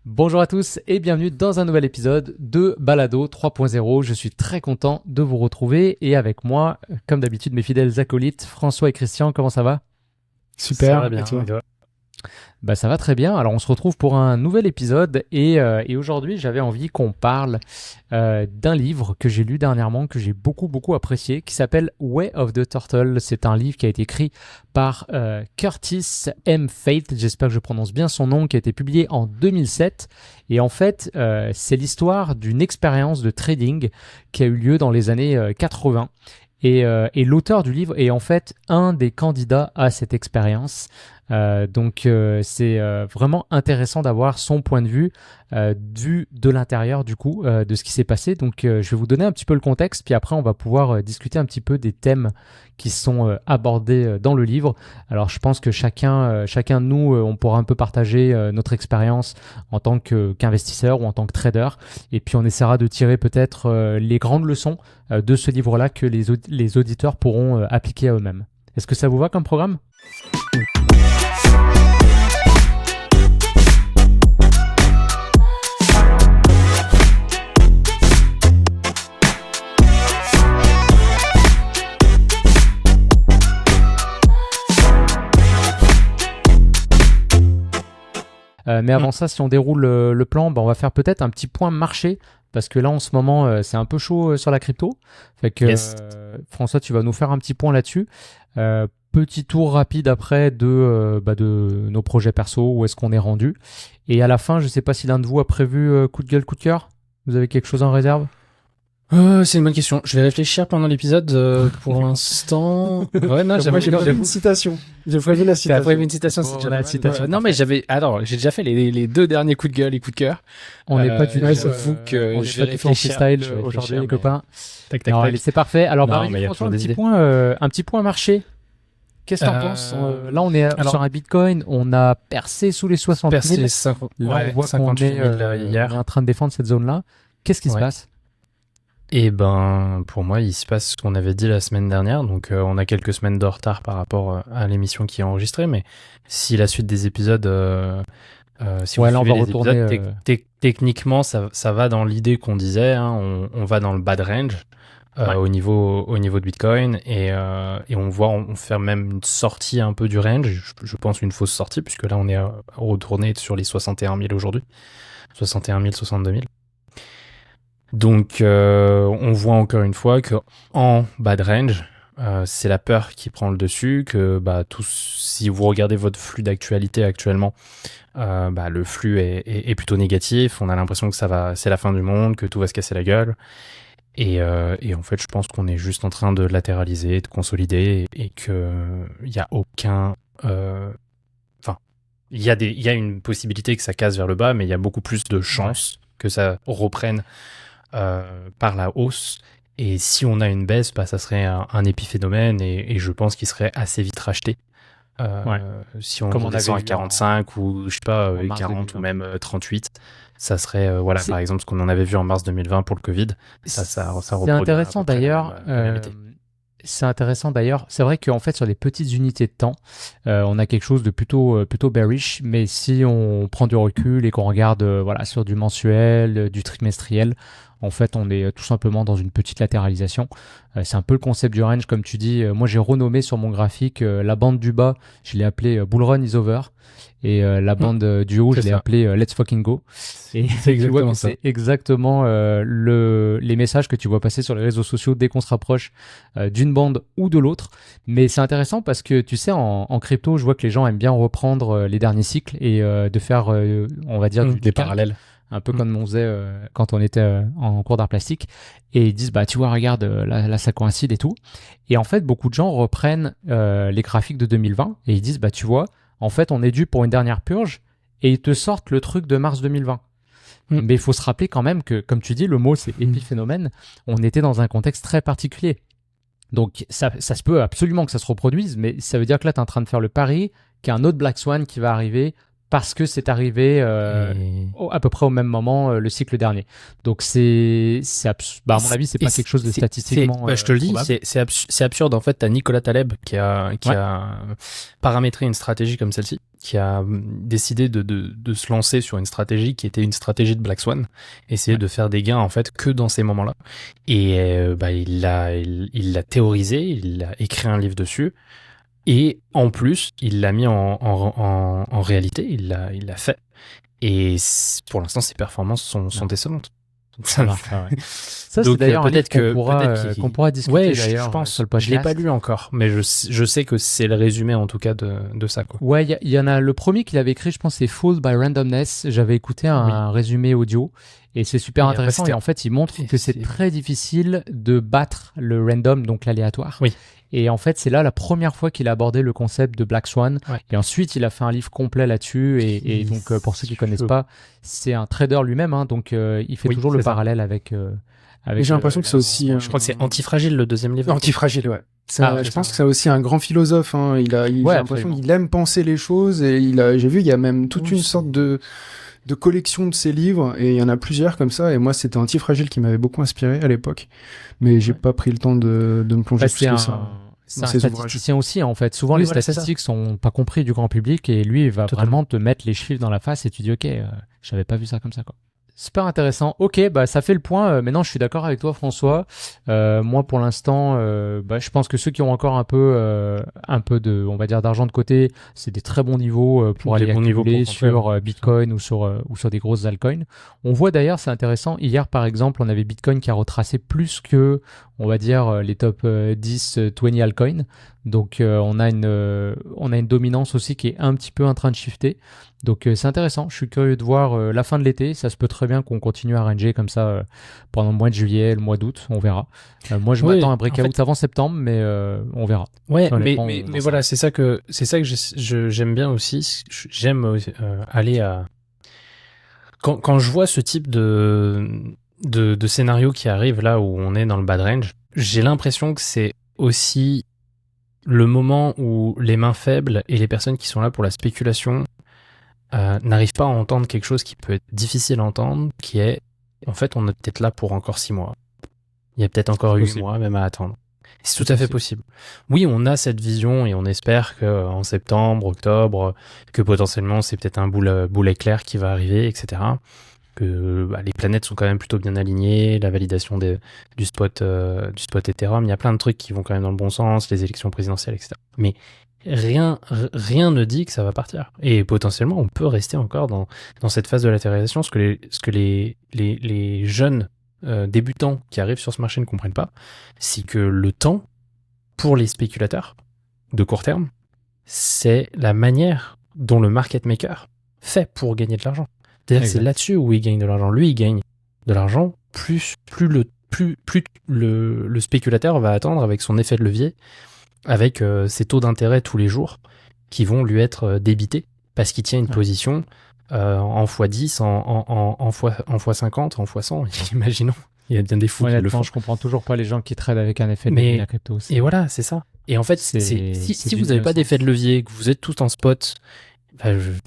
Bonjour à tous et bienvenue dans un nouvel épisode de Balado 3.0. Je suis très content de vous retrouver et avec moi, comme d'habitude, mes fidèles acolytes, François et Christian. Comment ça va? Ça va Super, bien. et toi? Ça va très bien. Alors on se retrouve pour un nouvel épisode et aujourd'hui j'avais envie qu'on parle d'un livre que j'ai lu dernièrement, que j'ai beaucoup apprécié, qui s'appelle Way of the Turtle. C'est un livre qui a été écrit par Curtis M. Faith, j'espère que je prononce bien son nom, qui a été publié en 2007. Et en fait, c'est l'histoire d'une expérience de trading qui a eu lieu dans les années 80. Et l'auteur du livre est en fait un des candidats à cette expérience. C'est vraiment intéressant d'avoir son point de vue, vu de l'intérieur du coup, de ce qui s'est passé. Donc je vais vous donner un petit peu le contexte, puis après on va pouvoir discuter un petit peu des thèmes qui sont abordés dans le livre. Alors je pense que chacun de nous, on pourra un peu partager notre expérience en tant qu'investisseur ou en tant que trader, et puis on essaiera de tirer peut-être les grandes leçons de ce livre-là que les auditeurs pourront appliquer à eux-mêmes. Est-ce que ça vous va comme programme ? Mais avant ça, si on déroule le plan, on va faire peut-être un petit point marché, parce que là, en ce moment, c'est un peu chaud sur la crypto. Fait que, Yes. François, tu vas nous faire un petit point là-dessus. Petit tour rapide après de nos projets perso, où est-ce qu'on est rendu. Et à la fin, je ne sais pas si l'un de vous a prévu coup de gueule, coup de cœur. Vous avez quelque chose en réserve ? C'est une bonne question. Je vais réfléchir pendant l'épisode. Pour l'instant, ouais, non, Moi, j'ai prévu j'avoue. une citation. J'ai prévu la T'as citation. prévu une citation, c'est Oh, déjà la la citation. non, mais j'ai déjà fait les deux derniers coups de gueule et coups de cœur. On n'est pas du tout. ouais, J'avoue que on je n'est vais pas du tout en réfléchir. freestyle Je vais aujourd'hui, réfléchir, les mais- copains. Tac, Alors, tac, allez, tac. c'est parfait. Alors, Non, Barry, mais il y a François, toujours un des petit idées. un petit point marché. Qu'est-ce que t'en penses ? Là, on est alors- sur un Bitcoin, on a percé sous les 60 000. Percer les 50, Là, ouais, on voit qu'on 58 est, 000 on est hier. en train de défendre cette zone-là. Qu'est-ce qui se Ouais. passe ? Et ben, pour moi, il se passe ce qu'on avait dit la semaine dernière. Donc, on a quelques semaines de retard par rapport à l'émission qui est enregistrée. Mais si la suite des épisodes, si Ouais, vous là, on suivez va les retourner, épisodes, techniquement, ça va dans l'idée qu'on disait. Hein. On va dans le bad range Ouais. au niveau de Bitcoin. Et on fait même une sortie un peu du range. Je pense une fausse sortie, puisque là, on est retourné sur les 61 000 aujourd'hui. 61 000, 62 000. Donc, on voit encore une fois que en bad range, c'est la peur qui prend le dessus. Que si vous regardez votre flux d'actualité actuellement, le flux est plutôt négatif. On a l'impression que c'est la fin du monde, que tout va se casser la gueule. Et en fait, je pense qu'on est juste en train de latéraliser, de consolider, et que il y a aucun, il y a une possibilité que ça casse vers le bas, mais il y a beaucoup plus de chances que ça reprenne par la hausse. Et si on a une baisse, ça serait un épiphénomène, et je pense qu'il serait assez vite racheté. Si on Comme on redescend avait à vu 45 ou je sais pas, en mars 40 ou 2020. même 38, ça serait C'est- par exemple ce qu'on en avait vu en mars 2020 pour le Covid. Ça C'est reproduit intéressant à peu près d'ailleurs. la même idée. C'est intéressant d'ailleurs. C'est vrai qu'en fait, sur les petites unités de temps, on a quelque chose de plutôt bearish. Mais si on prend du recul et qu'on regarde sur du mensuel, du trimestriel, en fait, on est tout simplement dans une petite latéralisation. C'est un peu le concept du range, comme tu dis. Moi, j'ai renommé sur mon graphique la bande du bas, je l'ai appelée Bull Run is over. Et la bande du haut, je C'est l'ai ça. appelée Let's fucking go. Et C'est tu vois exactement que ça. c'est exactement les messages que tu vois passer sur les réseaux sociaux dès qu'on se rapproche d'une bande ou de l'autre. Mais c'est intéressant parce que tu sais, en crypto, je vois que les gens aiment bien reprendre les derniers cycles et de faire, on va dire, du Des calque, parallèles. un peu comme on faisait quand on était en cours d'art plastique. Et ils disent, tu vois, regarde, là, ça coïncide et tout. Et en fait, beaucoup de gens reprennent les graphiques de 2020 et ils disent, tu vois, en fait, on est dû pour une dernière purge et ils te sortent le truc de mars 2020. Mais il faut se rappeler quand même que, comme tu dis, le mot c'est épiphénomène, on était dans un contexte très particulier. Donc ça se peut absolument que ça se reproduise, mais ça veut dire que là, tu es en train de faire le pari qu'il y a un autre Black Swan qui va arriver parce que c'est arrivé à peu près au même moment le cycle dernier. Donc à mon avis, c'est pas quelque chose de statistiquement je te le dis, probable. c'est absurde. En fait, t'as Nicolas Taleb qui a paramétré une stratégie comme celle-ci, qui a décidé de se lancer sur une stratégie qui était une stratégie de Black Swan, essayer de faire des gains en fait que dans ces moments-là. Et il l'a théorisé, il a écrit un livre dessus. Et en plus, il l'a mis en réalité, il l'a fait. Et pour l'instant, ses performances sont décevantes. Ça marche pas, ouais. Ça, Donc, c'est d'ailleurs peut-être un livre qu'on pourra discuter ouais, d'ailleurs je pense. sur le podcast. Je l'ai pas lu encore, mais je sais que c'est le résumé en tout cas de ça, quoi. Ouais, il y en a le premier qu'il avait écrit, je pense, c'est Fooled by Randomness. J'avais écouté un résumé audio et c'est super intéressant. Et en fait, il montre que c'est très difficile de battre le random, donc l'aléatoire. Oui. Et en fait, c'est là la première fois qu'il a abordé le concept de Black Swan. Ouais. Et ensuite, il a fait un livre complet là-dessus. Et donc, pour ceux qui connaissent pas, c'est un trader lui-même. Hein, donc, il fait toujours le parallèle avec. Et j'ai l'impression que c'est aussi. Je crois que c'est Antifragile, le deuxième livre. Antifragile, ouais. Je pense que c'est aussi un grand philosophe. Hein. J'ai l'impression qu'il aime penser les choses. Et j'ai vu, il y a même toute une sorte de collection de ses livres. Et il y en a plusieurs comme ça. Et moi, c'était Antifragile qui m'avait beaucoup inspiré à l'époque. Mais j'ai pas pris le temps de me plonger plus que ça. C'est un statisticien aussi, en fait. Souvent, les statistiques sont pas compris du grand public et lui, il va vraiment te mettre les chiffres dans la face et tu dis, OK, j'avais pas vu ça comme ça, quoi. Super intéressant. Ok, ça fait le point. Maintenant, je suis d'accord avec toi, François. Moi, pour l'instant, je pense que ceux qui ont encore un peu de, on va dire, d'argent de côté, c'est des très bons niveaux pour aller accumuler sur Bitcoin ou sur des grosses altcoins. On voit d'ailleurs, c'est intéressant. Hier, par exemple, on avait Bitcoin qui a retracé plus que, on va dire, les top 10, 20 altcoins. Donc, on a une dominance aussi qui est un petit peu en train de shifter. Donc c'est intéressant, je suis curieux de voir la fin de l'été, ça se peut très bien qu'on continue à ranger comme ça pendant le mois de juillet, le mois d'août, on verra. Moi je m'attends à un breakout avant septembre, mais on verra. Ouais, mais voilà, c'est ça que j'aime bien aussi, j'aime aller à... Quand je vois ce type de scénario qui arrive là où on est dans le bad range, j'ai l'impression que c'est aussi le moment où les mains faibles et les personnes qui sont là pour la spéculation n'arrive pas à entendre quelque chose qui peut être difficile à entendre, qui est, en fait, on est peut-être là pour encore 6 mois. Il y a peut-être encore 8 mois même à attendre. C'est tout à fait possible. Oui, on a cette vision et on espère qu'en septembre, octobre, que potentiellement c'est peut-être un boule éclair qui va arriver, etc. Que les planètes sont quand même plutôt bien alignées, la validation du spot Ethereum, il y a plein de trucs qui vont quand même dans le bon sens, les élections présidentielles, etc. Mais rien ne dit que ça va partir. Et potentiellement, on peut rester encore dans cette phase de latéralisation. Ce que les jeunes débutants qui arrivent sur ce marché ne comprennent pas, c'est que le temps, pour les spéculateurs de court terme, c'est la manière dont le market maker fait pour gagner de l'argent. C'est-à-dire que c'est là-dessus où il gagne de l'argent. Lui, il gagne de l'argent plus le spéculateur va attendre avec son effet de levier, avec ses taux d'intérêt tous les jours qui vont lui être débités parce qu'il tient une position en x10, en x50, en x100, imaginons. Il y a bien des fous qui le font. Je comprends toujours pas les gens qui tradent avec un effet de levier à crypto. Et voilà, c'est ça. Et en fait, si vous n'avez pas d'effet de levier, que vous êtes tout en spot,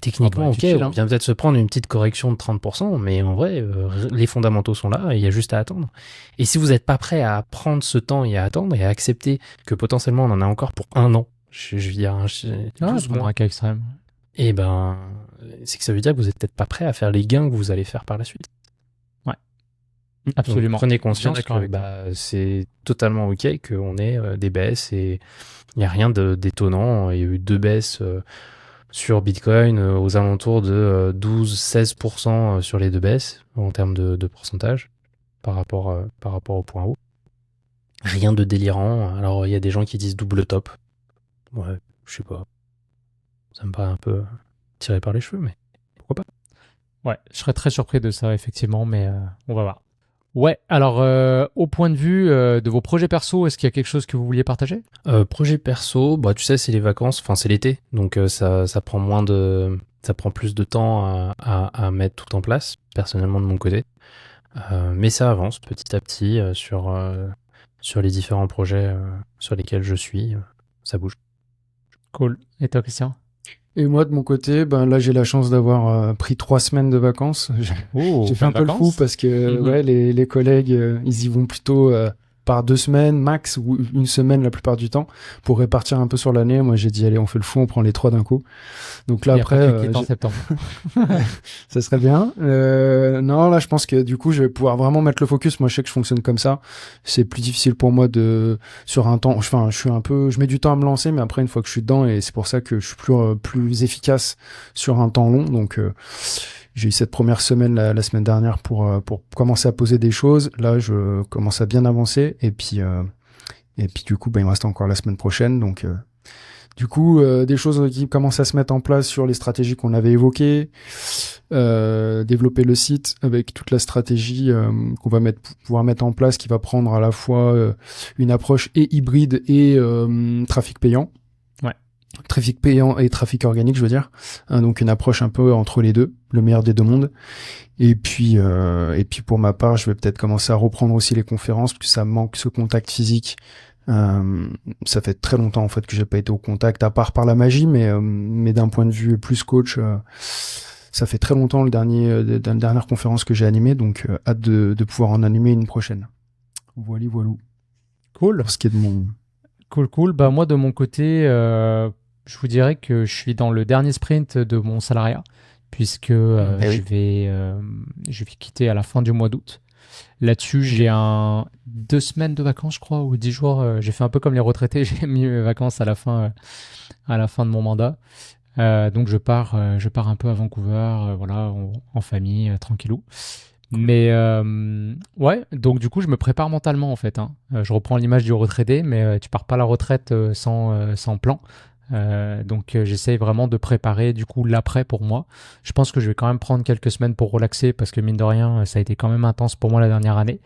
techniquement, on vient peut-être se prendre une petite correction de 30%, mais en vrai, les fondamentaux sont là et il y a juste à attendre. Et si vous n'êtes pas prêt à prendre ce temps et à attendre et à accepter que potentiellement on en a encore pour 1 an, je veux dire, 12 mois, un cas extrême. Et c'est que ça veut dire que vous n'êtes peut-être pas prêt à faire les gains que vous allez faire par la suite. Ouais, absolument. Donc, prenez conscience que c'est totalement OK qu'on ait des baisses et il n'y a rien d'étonnant. Il y a eu 2 baisses sur Bitcoin aux alentours de 12-16% sur les 2 baisses en termes de pourcentage par rapport au point haut. Rien de délirant. Alors il y a des gens qui disent double top. Ouais, je sais pas. Ça me paraît un peu tiré par les cheveux, mais pourquoi pas. Ouais, je serais très surpris de ça effectivement, mais on va voir. Ouais, alors au point de vue de vos projets perso, est-ce qu'il y a quelque chose que vous vouliez partager ? Projet perso, tu sais, c'est les vacances, enfin c'est l'été, donc ça prend plus de temps à mettre tout en place, personnellement de mon côté. Mais ça avance petit à petit sur les différents projets sur lesquels je suis, ça bouge. Cool. Et toi, Christian ? Et moi, de mon côté, là, j'ai la chance d'avoir pris 3 semaines de vacances. J'ai fait un peu le fou parce que les collègues, ils y vont plutôt par 2 semaines max ou une semaine la plupart du temps pour répartir un peu sur l'année. Moi, j'ai dit allez, on fait le fou, on prend les 3 d'un coup. Donc là, après, en septembre. ça serait bien. Non, là, je pense que du coup, je vais pouvoir vraiment mettre le focus. Moi, je sais que je fonctionne comme ça. C'est plus difficile pour moi sur un temps. Enfin, je mets du temps à me lancer, mais après, une fois que je suis dedans, et c'est pour ça que je suis plus efficace sur un temps long. Donc, j'ai eu cette première semaine la semaine dernière pour commencer à poser des choses. Là, je commence à bien avancer, et puis du coup, il me reste encore la semaine prochaine. Donc, du coup, des choses qui commencent à se mettre en place sur les stratégies qu'on avait évoquées, développer le site avec toute la stratégie qu'on va pouvoir mettre en place, qui va prendre à la fois une approche et hybride et trafic payant. Trafic payant et trafic organique, je veux dire. Donc une approche un peu entre les deux, le meilleur des deux mondes. Et puis pour ma part, je vais peut-être commencer à reprendre aussi les conférences, parce que ça me manque ce contact physique. Ça fait très longtemps en fait que j'ai pas été au contact, à part par la magie, mais d'un point de vue plus coach, ça fait très longtemps la dernière conférence que j'ai animée, donc hâte de pouvoir en animer une prochaine. Voilà. Cool. Pour ce qui est de mon... Cool. Bah moi de mon côté, je vous dirais que je suis dans le dernier sprint de mon salariat, puisque je vais quitter à la fin du mois d'août. Là-dessus, j'ai 2 semaines de vacances, je crois, ou 10 jours. J'ai fait un peu comme les retraités, j'ai mis mes vacances à la fin de mon mandat. Donc je pars un peu à Vancouver, en famille, tranquillou. Mais donc du coup, je me prépare mentalement en fait. Je reprends l'image du retraité, mais tu pars pas à la retraite sans plan. Donc j'essaye vraiment de préparer du coup l'après pour moi. Je pense que je vais quand même prendre quelques semaines pour relaxer, parce que mine de rien, ça a été quand même intense pour moi la dernière année,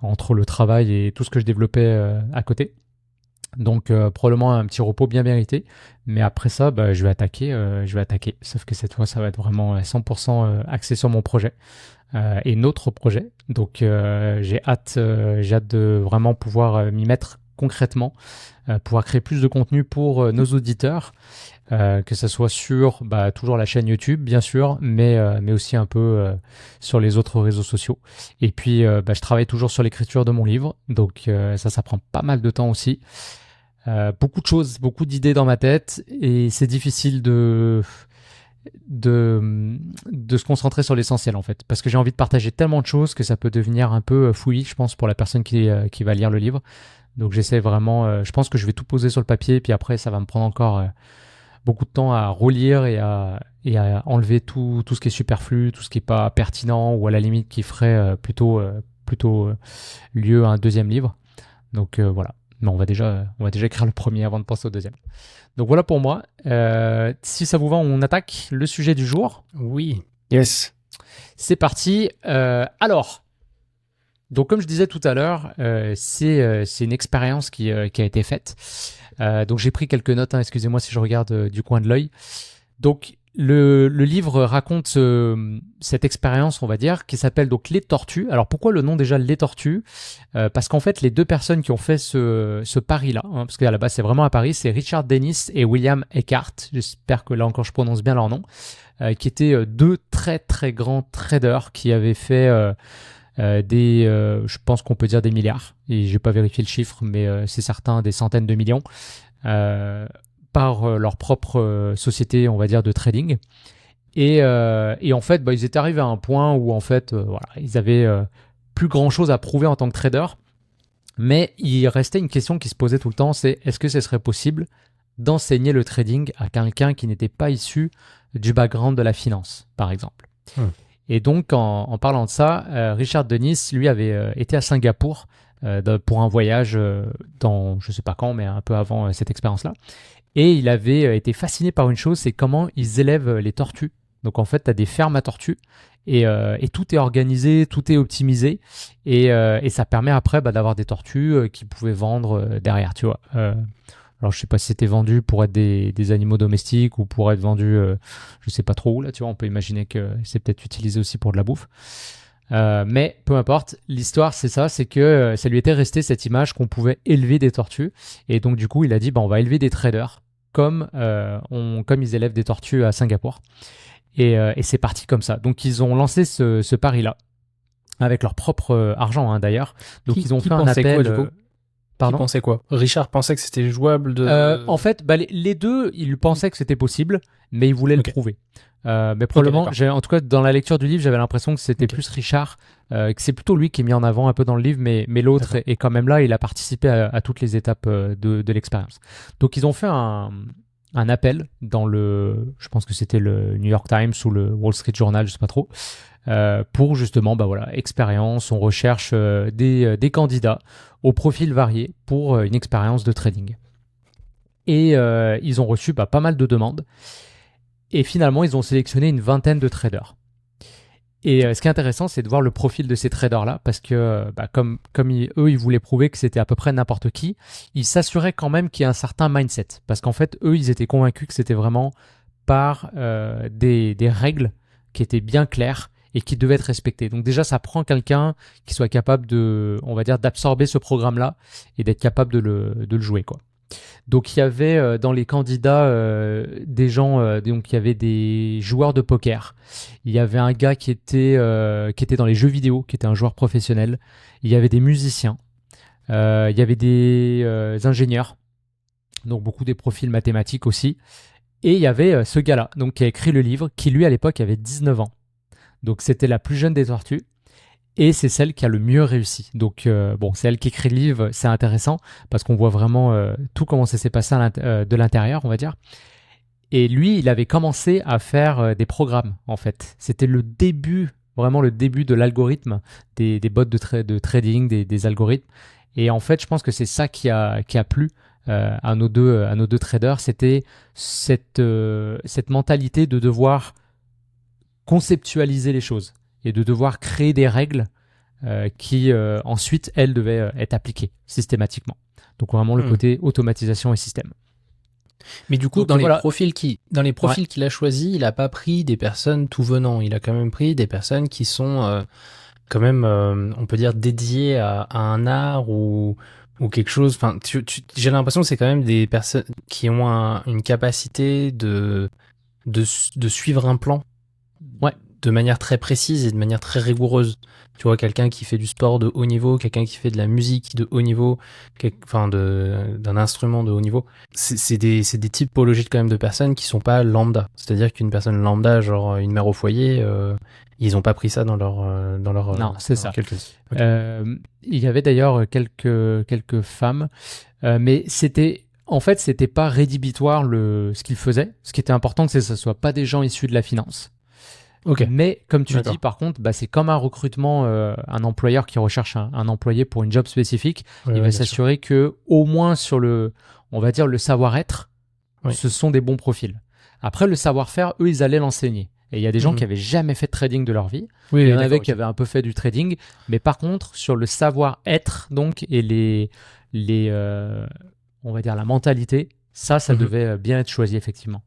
entre le travail et tout ce que je développais à côté. Donc probablement un petit repos bien mérité, mais après ça, je vais attaquer. Sauf que cette fois, ça va être vraiment 100% axé sur mon projet et notre projet. Donc j'ai hâte de vraiment pouvoir m'y mettre concrètement, pouvoir créer plus de contenu pour nos auditeurs, que ce soit sur toujours la chaîne YouTube bien sûr, mais aussi un peu sur les autres réseaux sociaux. Et puis je travaille toujours sur l'écriture de mon livre, donc ça prend pas mal de temps aussi. Beaucoup de choses, beaucoup d'idées dans ma tête, et c'est difficile de se concentrer sur l'essentiel en fait, parce que j'ai envie de partager tellement de choses que ça peut devenir un peu fouillis, je pense, pour la personne qui va lire le livre. Donc j'essaie vraiment, je pense que je vais tout poser sur le papier, puis après ça va me prendre encore beaucoup de temps à relire et à enlever tout ce qui est superflu, tout ce qui est pas pertinent, ou à la limite qui ferait plutôt lieu à un deuxième livre. Donc voilà. Mais on va déjà écrire le premier avant de penser au deuxième. Donc voilà pour moi. Si ça vous va, on attaque le sujet du jour. Oui. Yes. C'est parti. Alors, donc comme je disais tout à l'heure, c'est une expérience qui a été faite. Donc j'ai pris quelques notes, excusez-moi si je regarde du coin de l'œil. Donc le livre raconte cette expérience, on va dire, qui s'appelle donc Les Tortues. Alors pourquoi le nom déjà Les Tortues ? Parce qu'en fait les deux personnes qui ont fait ce pari-là, parce qu'à la base c'est vraiment un pari, c'est Richard Dennis et William Eckhardt. J'espère que là encore je prononce bien leur nom, qui étaient deux très très grands traders qui avaient fait je pense qu'on peut dire des milliards, et j'ai pas vérifié le chiffre, mais c'est certain, des centaines de millions par leur propre société, on va dire, de trading. Et en fait, ils étaient arrivés à un point où en fait, ils avaient plus grand chose à prouver en tant que trader, mais il restait une question qui se posait tout le temps, c'est est-ce que ce serait possible d'enseigner le trading à quelqu'un qui n'était pas issu du background de la finance, par exemple. Et donc, en parlant de ça, Richard Dennis, lui, avait été à Singapour pour un voyage dans, je ne sais pas quand, mais un peu avant cette expérience-là. Et il avait été fasciné par une chose, c'est comment ils élèvent les tortues. Donc, en fait, tu as des fermes à tortues et tout est organisé, tout est optimisé. Et ça permet après d'avoir des tortues qui pouvaient vendre derrière, tu vois. Alors, je sais pas si c'était vendu pour être des animaux domestiques ou pour être vendu, je sais pas trop où, là, tu vois. On peut imaginer que c'est peut-être utilisé aussi pour de la bouffe. Mais peu importe, l'histoire, c'est ça, c'est que ça lui était resté cette image qu'on pouvait élever des tortues. Et donc, du coup, il a dit, on va élever des traders comme ils élèvent des tortues à Singapour. Et c'est parti comme ça. Donc ils ont lancé ce pari-là avec leur propre argent d'ailleurs. Donc ils ont fait un appel. Quoi, du coup Pardon. Qui pensait quoi? Richard pensait que c'était jouable de. En fait, les deux, ils pensaient que c'était possible, mais ils voulaient le prouver. Mais probablement, en tout cas, dans la lecture du livre, j'avais l'impression que c'était plus Richard, que c'est plutôt lui qui est mis en avant un peu dans le livre, mais l'autre est quand même là. Il a participé à toutes les étapes de l'expérience. Donc, ils ont fait un appel dans je pense que c'était le New York Times ou le Wall Street Journal, je sais pas trop, pour justement, expérience. On recherche des candidats au profil varié pour une expérience de trading. Et ils ont reçu pas mal de demandes. Et finalement, ils ont sélectionné une vingtaine de traders. Et ce qui est intéressant, c'est de voir le profil de ces traders-là, parce que comme eux, ils voulaient prouver que c'était à peu près n'importe qui, ils s'assuraient quand même qu'il y ait un certain mindset. Parce qu'en fait, eux, ils étaient convaincus que c'était vraiment par des règles qui étaient bien claires et qui devaient être respectées. Donc déjà, ça prend quelqu'un qui soit capable d'absorber ce programme-là et d'être capable de le jouer, quoi. Donc il y avait dans les candidats des gens, donc il y avait des joueurs de poker, il y avait un gars qui était dans les jeux vidéo, qui était un joueur professionnel, il y avait des musiciens, il y avait des ingénieurs, donc beaucoup des profils mathématiques aussi, et il y avait ce gars-là, donc qui a écrit le livre, qui lui à l'époque avait 19 ans, donc c'était la plus jeune des tortues. Et c'est celle qui a le mieux réussi. Donc, c'est elle qui écrit le livre, c'est intéressant parce qu'on voit vraiment tout comment ça s'est passé de l'intérieur, on va dire. Et lui, il avait commencé à faire des programmes, en fait. C'était vraiment le début de l'algorithme, des bots de trading, des algorithmes. Et en fait, je pense que c'est ça qui a plu à nos deux traders. C'était cette mentalité de devoir conceptualiser les choses et de devoir créer des règles qui ensuite, elles, devaient être appliquées systématiquement. Donc vraiment le côté automatisation et système. Mais du coup, dans les profils qu'il a choisis, il n'a pas pris des personnes tout venant. Il a quand même pris des personnes qui sont quand même, on peut dire, dédiées à un art ou quelque chose. Enfin, j'ai l'impression que c'est quand même des personnes qui ont une capacité de suivre un plan. Ouais. De manière très précise et de manière très rigoureuse. Tu vois, quelqu'un qui fait du sport de haut niveau, quelqu'un qui fait de la musique de haut niveau, d'un instrument de haut niveau. C'est des typologies quand même de personnes qui sont pas lambda. C'est-à-dire qu'une personne lambda, genre une mère au foyer, ils ont pas pris ça dans leur non, c'est ça. Okay. Il y avait d'ailleurs quelques femmes, mais c'était pas rédhibitoire ce qu'ils faisaient. Ce qui était important, c'est que ce soit pas des gens issus de la finance. Okay. Mais comme tu dis, par contre, c'est comme un recrutement, un employeur qui recherche un employé pour une job spécifique, il va s'assurer que au moins sur on va dire le savoir-être, ce sont des bons profils. Après le savoir-faire, eux, ils allaient l'enseigner. Et il y a des gens qui avaient jamais fait de trading de leur vie. Oui, il y en avait qui avaient un peu fait du trading, mais par contre sur le savoir-être donc et on va dire la mentalité, ça devait bien être choisi effectivement.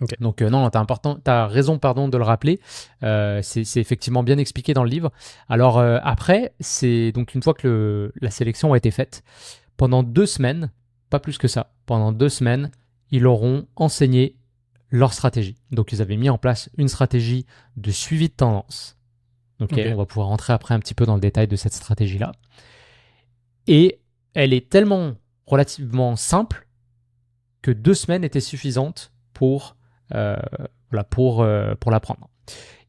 Okay. Donc non, t'as raison de le rappeler. C'est effectivement bien expliqué dans le livre. Alors après, c'est donc une fois que la sélection a été faite, pendant 2 semaines, pas plus que ça, pendant 2 semaines, ils auront enseigné leur stratégie. Donc ils avaient mis en place une stratégie de suivi de tendance. Okay. On va pouvoir rentrer après un petit peu dans le détail de cette stratégie-là. Et elle est tellement relativement simple que 2 semaines étaient suffisantes pour l'apprendre.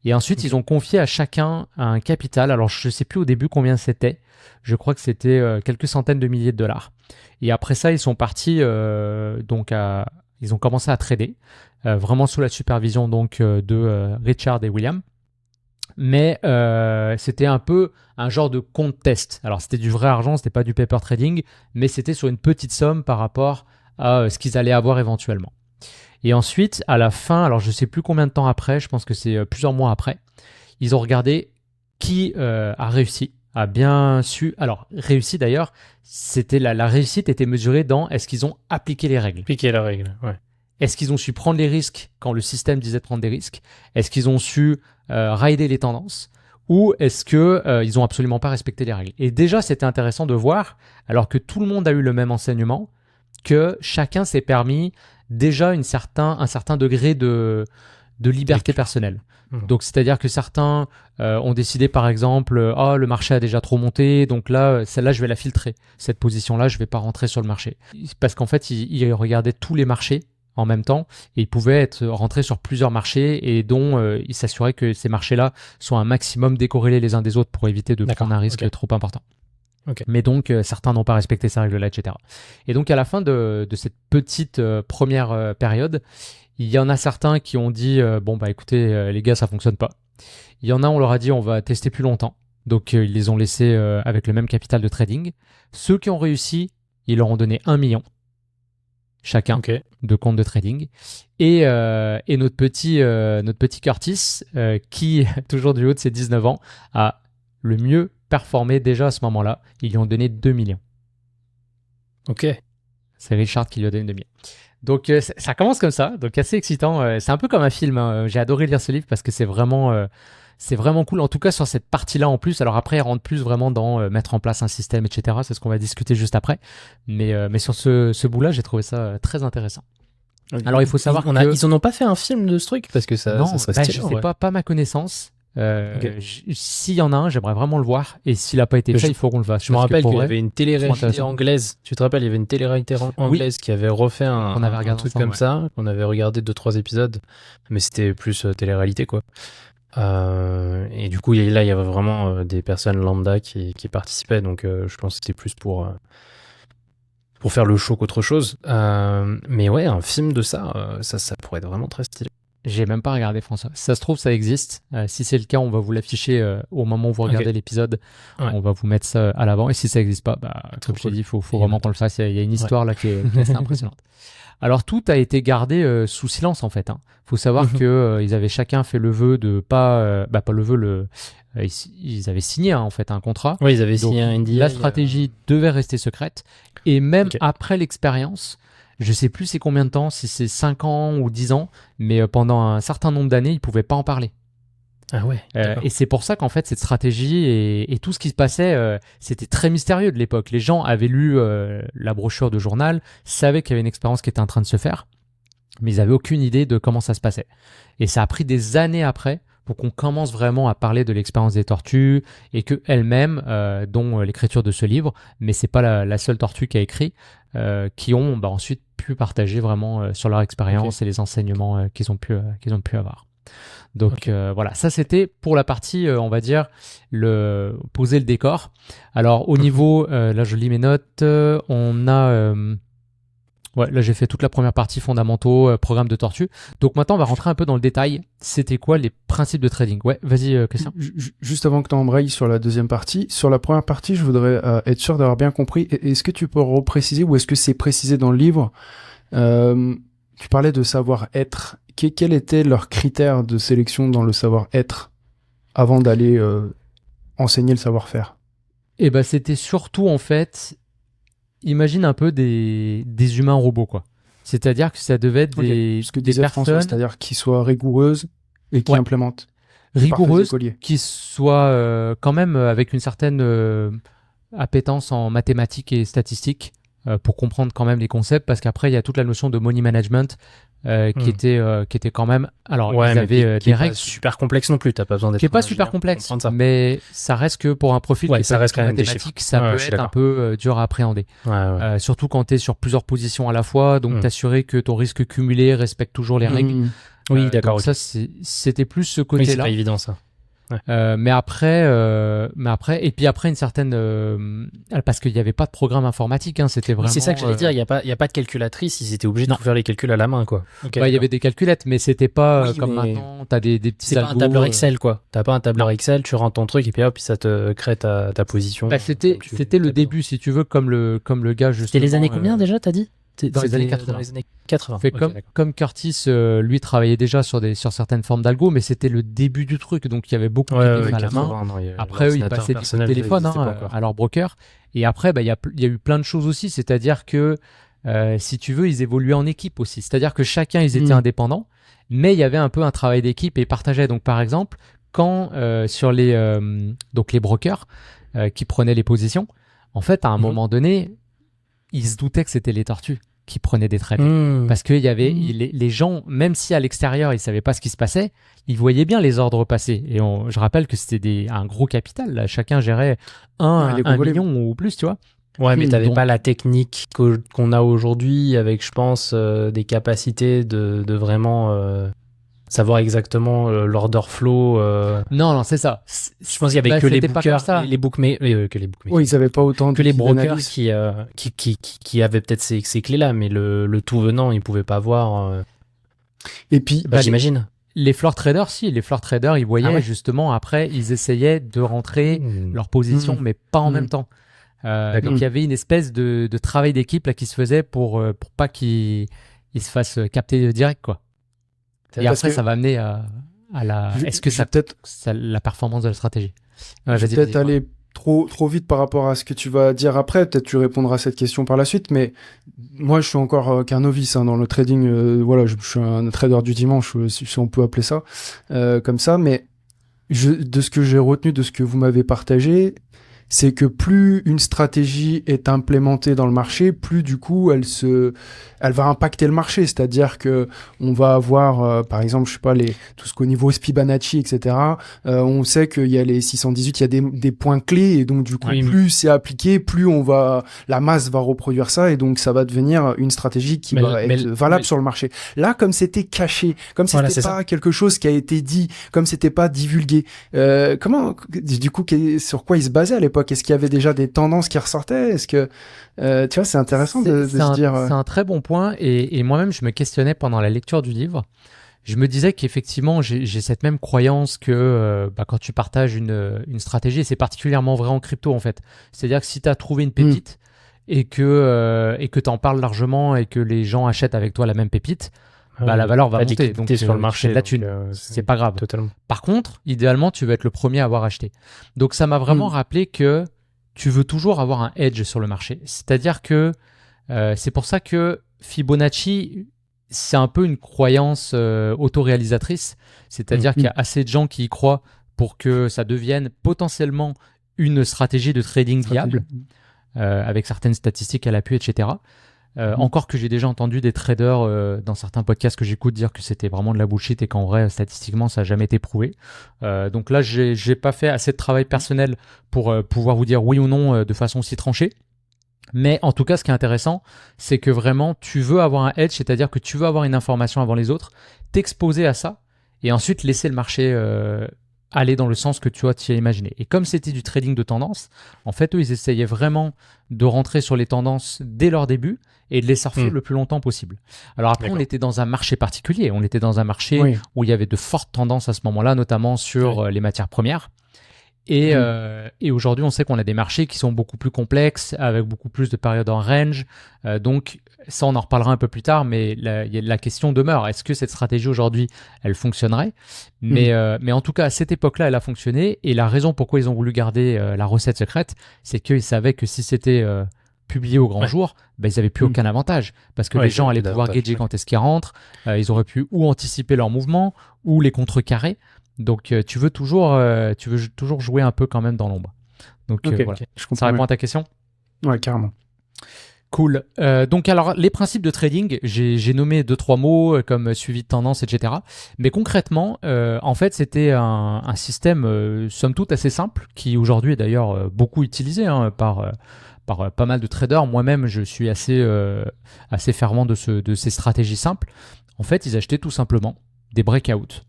Et ensuite, ils ont confié à chacun un capital. Alors, je ne sais plus au début combien c'était. Je crois que c'était quelques centaines de milliers de dollars. Et après ça, ils sont partis, ils ont commencé à trader, vraiment sous la supervision donc, de Richard et William. Mais c'était un peu un genre de compte test. Alors, c'était du vrai argent, c'était pas du paper trading, mais c'était sur une petite somme par rapport à ce qu'ils allaient avoir éventuellement. Et ensuite, à la fin, alors je ne sais plus combien de temps après, je pense que c'est plusieurs mois après, ils ont regardé qui a réussi, a bien su. Alors, réussi d'ailleurs, c'était la réussite était mesurée dans est-ce qu'ils ont appliqué les règles. Appliqué la règle, ouais. Est-ce qu'ils ont su prendre les risques quand le système disait de prendre des risques? Est-ce qu'ils ont su rider les tendances? Ou est-ce qu'ils n'ont absolument pas respecté les règles? Et déjà, c'était intéressant de voir, alors que tout le monde a eu le même enseignement, que chacun s'est permis déjà un certain degré de liberté personnelle. Donc, c'est-à-dire que certains ont décidé, par exemple, le marché a déjà trop monté, donc là, celle-là, je vais la filtrer. Cette position-là, je vais pas rentrer sur le marché. Parce qu'en fait, ils regardaient tous les marchés en même temps et ils pouvaient être rentrés sur plusieurs marchés et dont ils s'assuraient que ces marchés-là soient un maximum décorrélés les uns des autres pour éviter de prendre un risque trop important. Mais donc, certains n'ont pas respecté ces règles-là, etc. Et donc, à la fin de cette petite première période, il y en a certains qui ont dit écoutez les gars, ça fonctionne pas. Il y en a, on leur a dit on va tester plus longtemps. Donc ils les ont laissés avec le même capital de trading. Ceux qui ont réussi, ils leur ont donné 1 million chacun de compte de trading. Et notre petit Curtis qui toujours du haut de ses 19 ans a le mieux performé déjà à ce moment-là. Ils lui ont donné 2 millions. Ok. C'est Richard qui lui a donné 2 millions. Donc ça commence comme ça, donc assez excitant. C'est un peu comme un film, hein. J'ai adoré lire ce livre parce que c'est vraiment cool, en tout cas sur cette partie-là en plus. Alors après, il rentre plus vraiment dans mettre en place un système, etc. C'est ce qu'on va discuter juste après. Mais sur ce bout-là, j'ai trouvé ça très intéressant. Alors il faut savoir ils en ont pas fait un film de ce truc parce que ça serait stylé. Je sais pas ma connaissance. S'il y en a un, j'aimerais vraiment le voir, et s'il n'a pas été fait, il faut qu'on le fasse. Je me rappelle qu'il y avait une télé-réalité anglaise. Tu te rappelles, il y avait une télé-réalité anglaise qui avait refait un truc comme ça, qu'on avait regardé 2-3 épisodes, mais c'était plus télé-réalité quoi. Et du coup, là, il y avait vraiment des personnes lambda qui participaient, donc je pense que c'était plus pour faire le show qu'autre chose. Mais ouais, un film de ça pourrait être vraiment très stylé. J'ai même pas regardé, François. Si ça se trouve, ça existe. Si c'est le cas, on va vous l'afficher au moment où vous regardez l'épisode. Ouais. On va vous mettre ça à l'avant. Et si ça n'existe pas, comme je t'ai dit, il faut vraiment qu'on le fasse. Il y a une histoire là qui est assez impressionnante. Alors, tout a été gardé sous silence, en fait. Faut savoir qu'ils avaient chacun fait le vœu de pas le vœu, ils avaient signé en fait un contrat. Oui, ils avaient signé un NDA. La stratégie devait rester secrète. Et même après l'expérience, je sais plus c'est combien de temps, si c'est 5 ans ou 10 ans, mais pendant un certain nombre d'années, ils pouvaient pas en parler. Ah ouais. Et c'est pour ça qu'en fait, cette stratégie et tout ce qui se passait, c'était très mystérieux de l'époque. Les gens avaient lu la brochure de journal, savaient qu'il y avait une expérience qui était en train de se faire, mais ils avaient aucune idée de comment ça se passait. Et ça a pris des années après pour qu'on commence vraiment à parler de l'expérience des tortues et que elles-mêmes, dont l'écriture de ce livre, mais c'est pas la seule tortue qui a écrit, qui ont ensuite pu partager vraiment sur leur expérience et les enseignements qu'ils ont pu avoir. Donc voilà, ça c'était pour la partie, on va dire, poser le décor. Alors au niveau, là je lis mes notes, on a... là j'ai fait toute la première partie fondamentaux, programme de tortue. Donc maintenant on va rentrer un peu dans le détail. C'était quoi les principes de trading? Ouais, vas-y Christian. Juste avant que tu embrayes sur la deuxième partie, sur la première partie, je voudrais être sûr d'avoir bien compris. Est-ce que tu peux repréciser ou est-ce que c'est précisé dans le livre? Tu parlais de savoir-être. Quels étaient leurs critères de sélection dans le savoir-être avant d'aller enseigner le savoir-faire? Eh ben c'était surtout en fait... Imagine un peu des humains robots, quoi. C'est-à-dire que ça devait être des personnes... François, c'est-à-dire qui soient rigoureuses et qui implémentent. Rigoureuses, qui soient quand même avec une certaine appétence en mathématiques et statistiques pour comprendre quand même les concepts, parce qu'après, il y a toute la notion de money management qui était quand même... Alors, ils avaient des règles... super complexes non plus, t'as pas besoin d'être... Qui n'est pas super complexe, mais ça reste que pour un profil qui ça reste quand même mathématique, ça peut être un peu dur à appréhender. Surtout quand tu es sur plusieurs positions à la fois, donc t'assurer que ton risque cumulé respecte toujours les règles. Oui, d'accord. Ça, c'était plus ce côté-là. Oui, c'est pas évident, ça. Mais après, et puis après une certaine, parce qu'il n'y avait pas de programme informatique, c'était vraiment. C'est ça que j'allais dire. Il y a pas de calculatrice. Ils étaient obligés de faire les calculs à la main, quoi. Il y avait des calculettes, mais c'était pas comme maintenant. T'as des petits. C'est pas un tableur Excel, quoi. T'as pas un tableur Excel. Tu rentres ton truc et puis hop, ça te crée ta position. C'était le début, si tu veux, comme le gars justement. C'était les années combien déjà, t'as dit? Dans les années 80. Comme Curtis, lui travaillait déjà sur certaines formes d'algo, mais c'était le début du truc, donc il y avait beaucoup de à la main. Après, eux, ils passaient du téléphone à leur broker. Et après, il y a eu plein de choses aussi, c'est-à-dire que, si tu veux, ils évoluaient en équipe aussi. C'est-à-dire que chacun, ils étaient indépendants, mais il y avait un peu un travail d'équipe et ils partageaient. Donc, par exemple, quand sur les brokers qui prenaient les positions, en fait, à un moment donné, ils se doutaient que c'était les tortues. qui prenaient des trades. Parce qu'il y avait les gens, même si à l'extérieur, ils savaient pas ce qui se passait, ils voyaient bien les ordres passer. Et je rappelle que c'était un gros capital. Là. Chacun gérait un million ou plus, tu vois. Ouais, mais t'avais pas la technique qu'on a aujourd'hui avec, je pense, des capacités de vraiment savoir exactement l'order flow. Non, c'est ça. Je pense qu'il y avait que les bookers, les bookmakers, que les bookmakers. Oui, ils avaient pas autant que les brokers qui avaient peut-être ces clés-là, mais le tout venant, ils pouvaient pas voir. Et puis, j'imagine. Les floor traders, ils voyaient justement après, ils essayaient de rentrer leur position, mais pas en même temps. Donc il y avait une espèce de travail d'équipe là qui se faisait pour pas qu'ils se fassent capter direct, quoi. Et après, ça va amener à la. Est-ce que ça peut-être la performance de la stratégie? Peut-être aller trop vite par rapport à ce que tu vas dire après. Peut-être tu répondras à cette question par la suite. Mais moi, je suis encore qu'un novice dans le trading. Voilà, je suis un trader du dimanche, si on peut appeler ça comme ça. Mais de ce que j'ai retenu de ce que vous m'avez partagé, c'est que plus une stratégie est implémentée dans le marché, plus du coup elle va impacter le marché. C'est-à-dire que on va avoir, par exemple, je sais pas, tout ce qu'au niveau Fibonacci, etc. On sait qu'il y a les 618, il y a des points clés, et donc du coup, plus c'est appliqué, plus la masse va reproduire ça, et donc ça va devenir une stratégie qui va être valable sur le marché. Là, comme c'était caché, comme c'était pas quelque chose qui a été dit, comme c'était pas divulgué, du coup, sur quoi il se basait à l'époque? Est-ce qu'il y avait déjà des tendances qui ressortaient? Est-ce que tu vois, c'est intéressant de se dire. C'est un très bon point, et moi-même je me questionnais pendant la lecture du livre. Je me disais qu'effectivement j'ai cette même croyance que quand tu partages une stratégie, et c'est particulièrement vrai en crypto en fait. C'est-à-dire que si tu as trouvé une pépite et que t'en parles largement et que les gens achètent avec toi la même pépite, la valeur va monter. Donc sur le marché, de la thune, c'est pas grave. Totalement. Par contre, idéalement, tu veux être le premier à avoir acheté. Donc ça m'a vraiment rappelé que tu veux toujours avoir un edge sur le marché. C'est-à-dire que c'est pour ça que Fibonacci, c'est un peu une croyance autoréalisatrice. C'est-à-dire qu'il y a assez de gens qui y croient pour que ça devienne potentiellement une stratégie de trading viable, avec certaines statistiques à l'appui, etc. Encore que j'ai déjà entendu des traders dans certains podcasts que j'écoute dire que c'était vraiment de la bullshit et qu'en vrai, statistiquement, ça n'a jamais été prouvé. Donc là, j'ai pas fait assez de travail personnel pour pouvoir vous dire oui ou non de façon si tranchée. Mais en tout cas, ce qui est intéressant, c'est que vraiment, tu veux avoir un edge, c'est-à-dire que tu veux avoir une information avant les autres, t'exposer à ça, et ensuite laisser le marché aller dans le sens que tu as imaginé. Et comme c'était du trading de tendance, en fait, eux, ils essayaient vraiment de rentrer sur les tendances dès leur début et de les surfer le plus longtemps possible. Alors après, on était dans un marché particulier. On était dans un marché où il y avait de fortes tendances à ce moment-là, notamment sur les matières premières. Et aujourd'hui, on sait qu'on a des marchés qui sont beaucoup plus complexes, avec beaucoup plus de périodes en range. Donc, ça, on en reparlera un peu plus tard, mais la question demeure. Est-ce que cette stratégie aujourd'hui, elle fonctionnerait? Mais en tout cas, à cette époque-là, elle a fonctionné. Et la raison pourquoi ils ont voulu garder la recette secrète, c'est qu'ils savaient que si c'était publié au grand jour, ils n'avaient plus aucun avantage. Parce que les gens allaient pouvoir gager quand est-ce qu'ils rentrent. Ils auraient pu ou anticiper leurs mouvements ou les contrecarrer. Donc, tu veux toujours jouer un peu quand même dans l'ombre. Donc, voilà. Ça répond à ta question? Ouais, carrément. Cool. Donc, alors, les principes de trading, j'ai nommé 2-3 mots comme suivi de tendance, etc. Mais concrètement, en fait, c'était un système, somme toute, assez simple, qui aujourd'hui est d'ailleurs beaucoup utilisé par pas mal de traders. Moi-même, je suis assez fervent de ces stratégies simples. En fait, ils achetaient tout simplement des breakouts.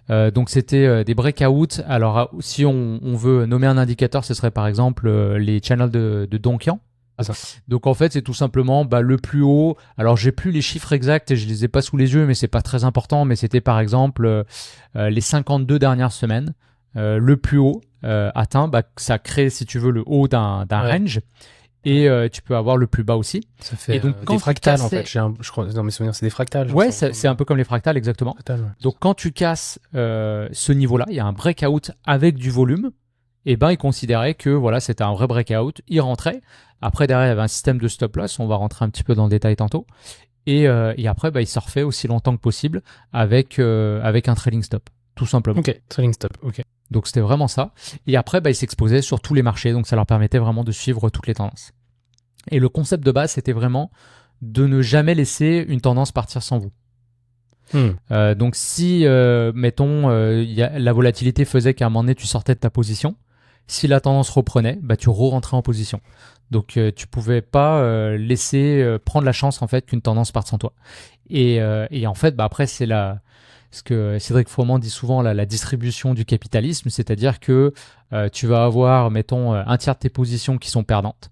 Donc c'était des breakouts. Alors si on veut nommer un indicateur, ce serait par exemple les channels de Donkian. Donc en fait c'est tout simplement le plus haut. Alors j'ai plus les chiffres exacts et je les ai pas sous les yeux, mais c'est pas très important. Mais c'était par exemple les 52 dernières semaines, le plus haut atteint, ça crée si tu veux le haut d'un range. Et tu peux avoir le plus bas aussi. Ça fait et donc, des fractales en fait. Je crois, dans mes souvenirs, c'est des fractales. Ouais, c'est un peu comme les fractales, exactement. Donc quand tu casses ce niveau-là, il y a un breakout avec du volume. Et ils considéraient que voilà, c'était un vrai breakout. Ils rentraient. Après, derrière, il y avait un système de stop loss. On va rentrer un petit peu dans le détail tantôt. Et après, ils surfaient aussi longtemps que possible avec un trailing stop, tout simplement. Ok, trailing stop. Ok. Donc c'était vraiment ça. Et après, ils s'exposaient sur tous les marchés, donc ça leur permettait vraiment de suivre toutes les tendances. Et le concept de base, c'était vraiment de ne jamais laisser une tendance partir sans vous. Donc si, mettons, la volatilité faisait qu'à un moment donné, tu sortais de ta position, si la tendance reprenait, bah, tu re-rentrais en position. Donc tu pouvais pas laisser prendre la chance en fait qu'une tendance parte sans toi. Et en fait, bah, après, c'est ce que Cédric Froment dit souvent, la distribution du capitalisme, c'est-à-dire que tu vas avoir, mettons, un tiers de tes positions qui sont perdantes,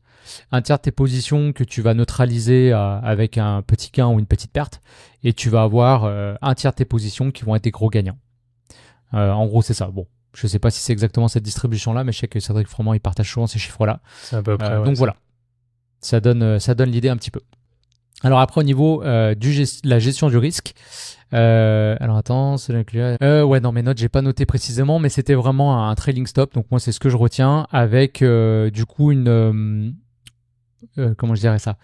un tiers de tes positions que tu vas neutraliser avec un petit gain ou une petite perte, et tu vas avoir un tiers de tes positions qui vont être des gros gagnants. En gros, c'est ça. Bon, je sais pas si c'est exactement cette distribution-là, mais je sais que Cédric Froment, il partage souvent ces chiffres-là. C'est à peu près, donc voilà, ça donne l'idée un petit peu. Alors après, au niveau la gestion du risque, alors attends, c'est ouais, dans mes notes, j'ai pas noté précisément, mais c'était vraiment un trailing stop. Donc moi, c'est ce que je retiens avec du coup comment je dirais ça,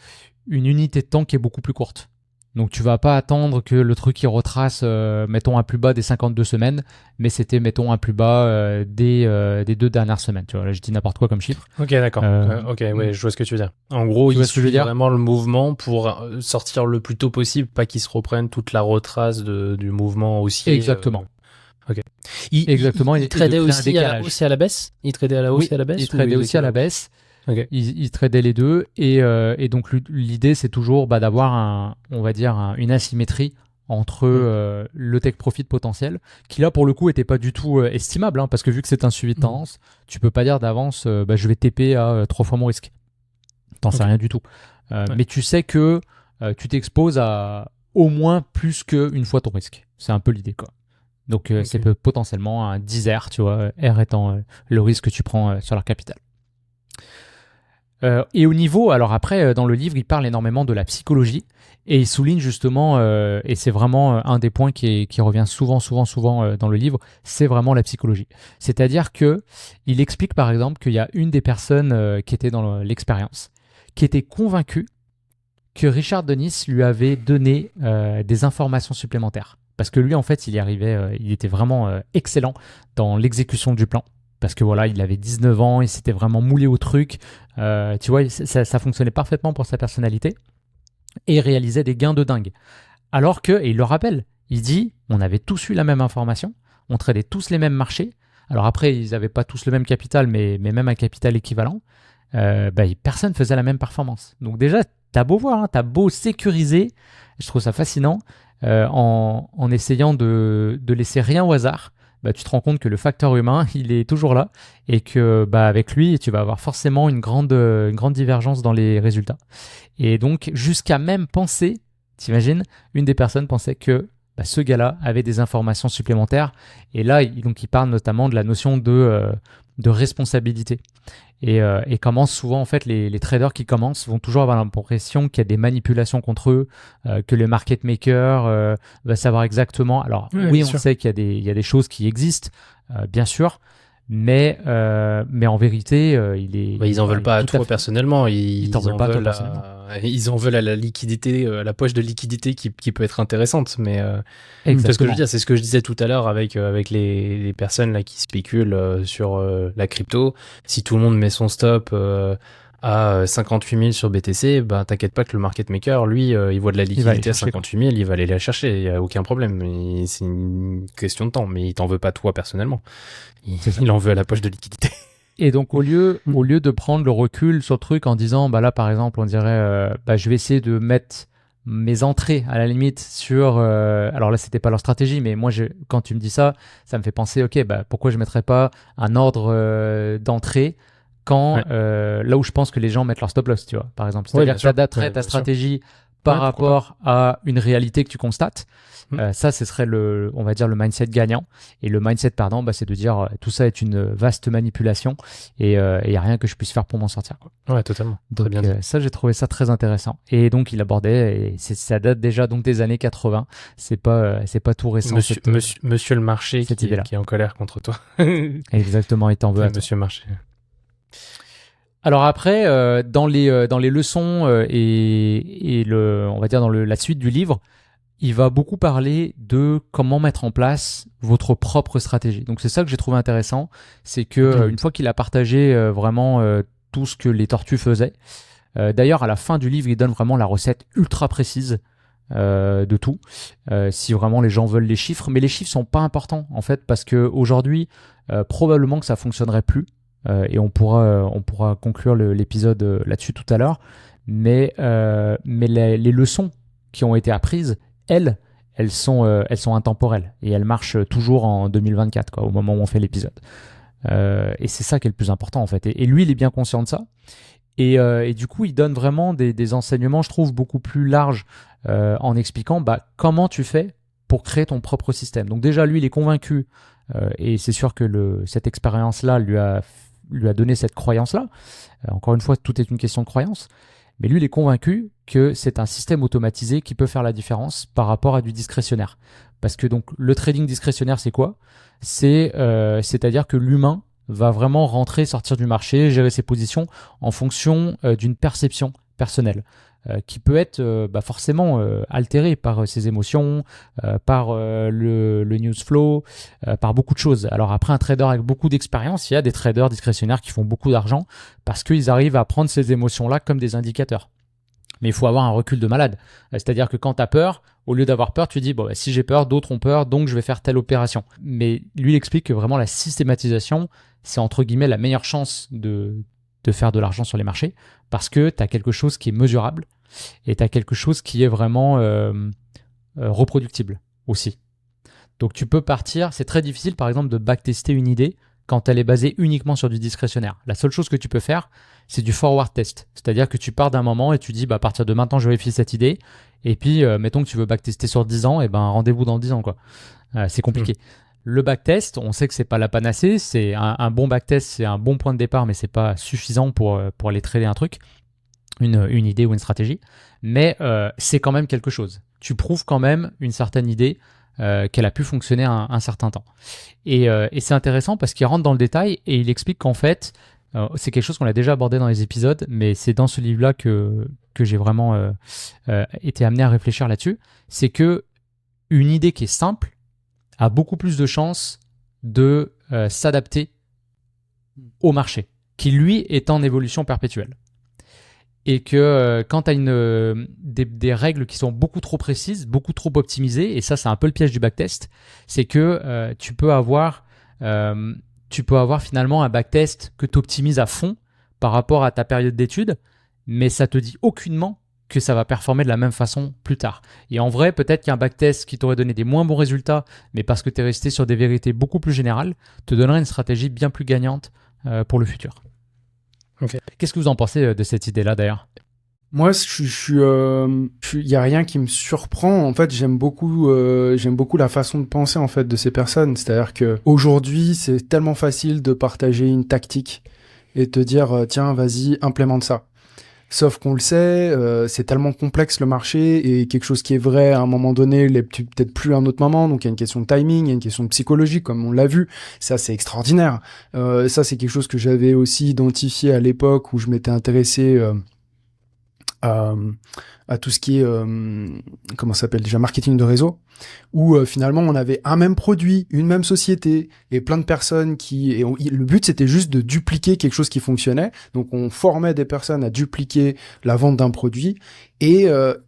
une unité de temps qui est beaucoup plus courte. Donc tu vas pas attendre que le truc il retrace, mettons un plus bas des 52 semaines, mais c'était mettons un plus bas des 2 dernières semaines. Tu vois, là je dis n'importe quoi comme chiffre. Ok, d'accord. Ok, ouais, je vois ce que tu veux dire. En gros, il suit vraiment le mouvement pour sortir le plus tôt possible, pas qu'il se reprenne toute la retrace du mouvement haussier. Exactement. Ok. Exactement. Il tradait aussi à la hausse et à la baisse. Il tradait à la hausse et à la baisse. Il tradait aussi à la baisse. Okay. Il tradait les deux et donc l'idée c'est toujours d'avoir une asymétrie entre le take profit potentiel qui là pour le coup était pas du tout estimable parce que vu que c'est un suivi de tendance, tu peux pas dire d'avance je vais TP à 3 fois mon risque. T'en sais rien du tout. Mais tu sais que tu t'exposes à au moins plus qu'une fois ton risque. C'est un peu l'idée quoi. Donc c'est potentiellement un 10R, tu vois, R étant le risque que tu prends sur leur capital. Et au niveau, alors après, dans le livre, il parle énormément de la psychologie et il souligne justement, et c'est vraiment un des points qui revient souvent dans le livre, c'est vraiment la psychologie. C'est-à-dire que il explique par exemple qu'il y a une des personnes qui était dans l'expérience, qui était convaincue que Richard Dennis lui avait donné des informations supplémentaires. Parce que lui, en fait, il y arrivait, il était vraiment excellent dans l'exécution du plan. Parce que voilà, il avait 19 ans, il s'était vraiment moulé au truc. Tu vois, ça fonctionnait parfaitement pour sa personnalité. Et il réalisait des gains de dingue. Alors que, et il le rappelle, il dit, on avait tous eu la même information, on tradait tous les mêmes marchés. Alors après, ils n'avaient pas tous le même capital, mais même un capital équivalent. Personne ne faisait la même performance. Donc déjà, t'as beau voir, t'as beau sécuriser, je trouve ça fascinant, en essayant de laisser rien au hasard. Tu te rends compte que le facteur humain, il est toujours là et que avec lui, tu vas avoir forcément une grande divergence dans les résultats. Et donc, jusqu'à même penser, t'imagines, une des personnes pensait que ce gars-là avait des informations supplémentaires. Et là, il parle notamment de la notion de responsabilité. Et comment souvent, en fait, les traders qui commencent vont toujours avoir l'impression qu'il y a des manipulations contre eux, que le market maker va savoir exactement. Alors, oui, on sait qu'il y a des choses qui existent, bien sûr, mais en vérité, ils en veulent pas à toi personnellement. Ils en veulent à la liquidité, à la poche de liquidité qui peut être intéressante. Mais c'est ce que je veux dire, c'est ce que je disais tout à l'heure avec les personnes là qui spéculent sur la crypto. Si tout le monde met son stop à 58 000 sur BTC, t'inquiète pas que le market maker, lui, il voit de la liquidité à 58 000, il va aller la chercher, il n'y a aucun problème. C'est une question de temps, mais il t'en veut pas toi personnellement. Il en veut à la poche de liquidité. Et donc, au lieu de prendre le recul sur le truc en disant, là, par exemple, on dirait, je vais essayer de mettre mes entrées, à la limite, sur... alors là, c'était pas leur stratégie, mais moi, quand tu me dis ça, ça me fait penser, ok, pourquoi je mettrais pas un ordre d'entrée quand là où je pense que les gens mettent leur stop loss, tu vois, par exemple. C'est-à-dire que tu adapterais ta stratégie par rapport à une réalité que tu constates. Ça, ce serait on va dire le mindset gagnant. Et le mindset perdant, c'est de dire tout ça est une vaste manipulation et il n'y a rien que je puisse faire pour m'en sortir, quoi. Ouais, totalement. Donc, très bien. Ça, j'ai trouvé ça très intéressant. Et donc, il abordait, et ça date déjà donc des années 80. C'est pas tout récent. Monsieur le marché qui est en colère contre toi. Exactement, il t'en veut. Monsieur Marché. Alors après, dans les leçons et on va dire dans la suite du livre, il va beaucoup parler de comment mettre en place votre propre stratégie. Donc c'est ça que j'ai trouvé intéressant, c'est que une fois qu'il a partagé vraiment tout ce que les tortues faisaient, D'ailleurs, à la fin du livre, il donne vraiment la recette ultra précise de tout, si vraiment les gens veulent les chiffres. Mais les chiffres sont pas importants, en fait, parce qu'aujourd'hui, probablement que ça fonctionnerait plus. Et on pourra conclure l'épisode là-dessus tout à l'heure. Mais les leçons qui ont été apprises, elles sont intemporelles. Et elles marchent toujours en 2024, quoi, au moment où on fait l'épisode. Et c'est ça qui est le plus important, en fait. Et lui, il est bien conscient de ça. Et du coup, il donne vraiment des enseignements, je trouve, beaucoup plus larges en expliquant comment tu fais pour créer ton propre système. Donc déjà, lui, il est convaincu, et c'est sûr que cette expérience-là lui a donné cette croyance-là. Encore une fois, tout est une question de croyance. Mais lui, il est convaincu que c'est un système automatisé qui peut faire la différence par rapport à du discrétionnaire. Parce que donc le trading discrétionnaire, c'est quoi ? C'est-à-dire que l'humain va vraiment rentrer, sortir du marché, gérer ses positions en fonction d'une perception personnelle qui peut être forcément altérée par ses émotions, par le news flow, par beaucoup de choses. Alors après, un trader avec beaucoup d'expérience, il y a des traders discrétionnaires qui font beaucoup d'argent parce qu'ils arrivent à prendre ces émotions-là comme des indicateurs. Mais il faut avoir un recul de malade. C'est-à-dire que quand tu as peur, au lieu d'avoir peur, tu dis si j'ai peur, d'autres ont peur, donc je vais faire telle opération. Mais lui, il explique que vraiment la systématisation, c'est entre guillemets la meilleure chance de faire de l'argent sur les marchés parce que tu as quelque chose qui est mesurable et tu as quelque chose qui est vraiment reproductible aussi. Donc tu peux partir, c'est très difficile par exemple de backtester une idée quand elle est basée uniquement sur du discrétionnaire. La seule chose que tu peux faire, c'est du forward test. C'est-à-dire que tu pars d'un moment et tu dis à partir de maintenant je vérifie cette idée et puis mettons que tu veux backtester sur 10 ans, et rendez-vous dans 10 ans quoi. C'est compliqué. Le backtest, on sait que c'est pas la panacée, c'est un bon backtest, c'est un bon point de départ, mais c'est pas suffisant pour aller trader un truc, une idée ou une stratégie. Mais c'est quand même quelque chose. Tu prouves quand même une certaine idée qu'elle a pu fonctionner un certain temps. Et c'est intéressant parce qu'il rentre dans le détail et il explique qu'en fait, c'est quelque chose qu'on a déjà abordé dans les épisodes, mais c'est dans ce livre-là que j'ai vraiment été amené à réfléchir là-dessus. C'est que une idée qui est simple a beaucoup plus de chances de s'adapter au marché, qui lui est en évolution perpétuelle. Et que quand tu as des règles qui sont beaucoup trop précises, beaucoup trop optimisées, et ça c'est un peu le piège du backtest, c'est que tu peux avoir finalement un backtest que tu optimises à fond par rapport à ta période d'étude, mais ça te dit aucunement que ça va performer de la même façon plus tard. Et en vrai, peut-être qu'un backtest qui t'aurait donné des moins bons résultats, mais parce que tu es resté sur des vérités beaucoup plus générales, te donnerait une stratégie bien plus gagnante pour le futur. Okay. Qu'est-ce que vous en pensez de cette idée-là d'ailleurs ? Moi, il y a rien qui me surprend. En fait, j'aime beaucoup la façon de penser en fait de ces personnes. C'est-à-dire que aujourd'hui, c'est tellement facile de partager une tactique et te dire tiens, vas-y, implémente ça. Sauf qu'on le sait, c'est tellement complexe le marché et quelque chose qui est vrai à un moment donné l'est peut-être plus à un autre moment. Donc il y a une question de timing, il y a une question de psychologie, comme on l'a vu. Ça, c'est extraordinaire. Ça, c'est quelque chose que j'avais aussi identifié à l'époque où je m'étais intéressé à tout ce qui est comment ça s'appelle déjà, marketing de réseau, où finalement on avait un même produit, une même société et plein de personnes le but c'était juste de dupliquer quelque chose qui fonctionnait. Donc on formait des personnes à dupliquer la vente d'un produit et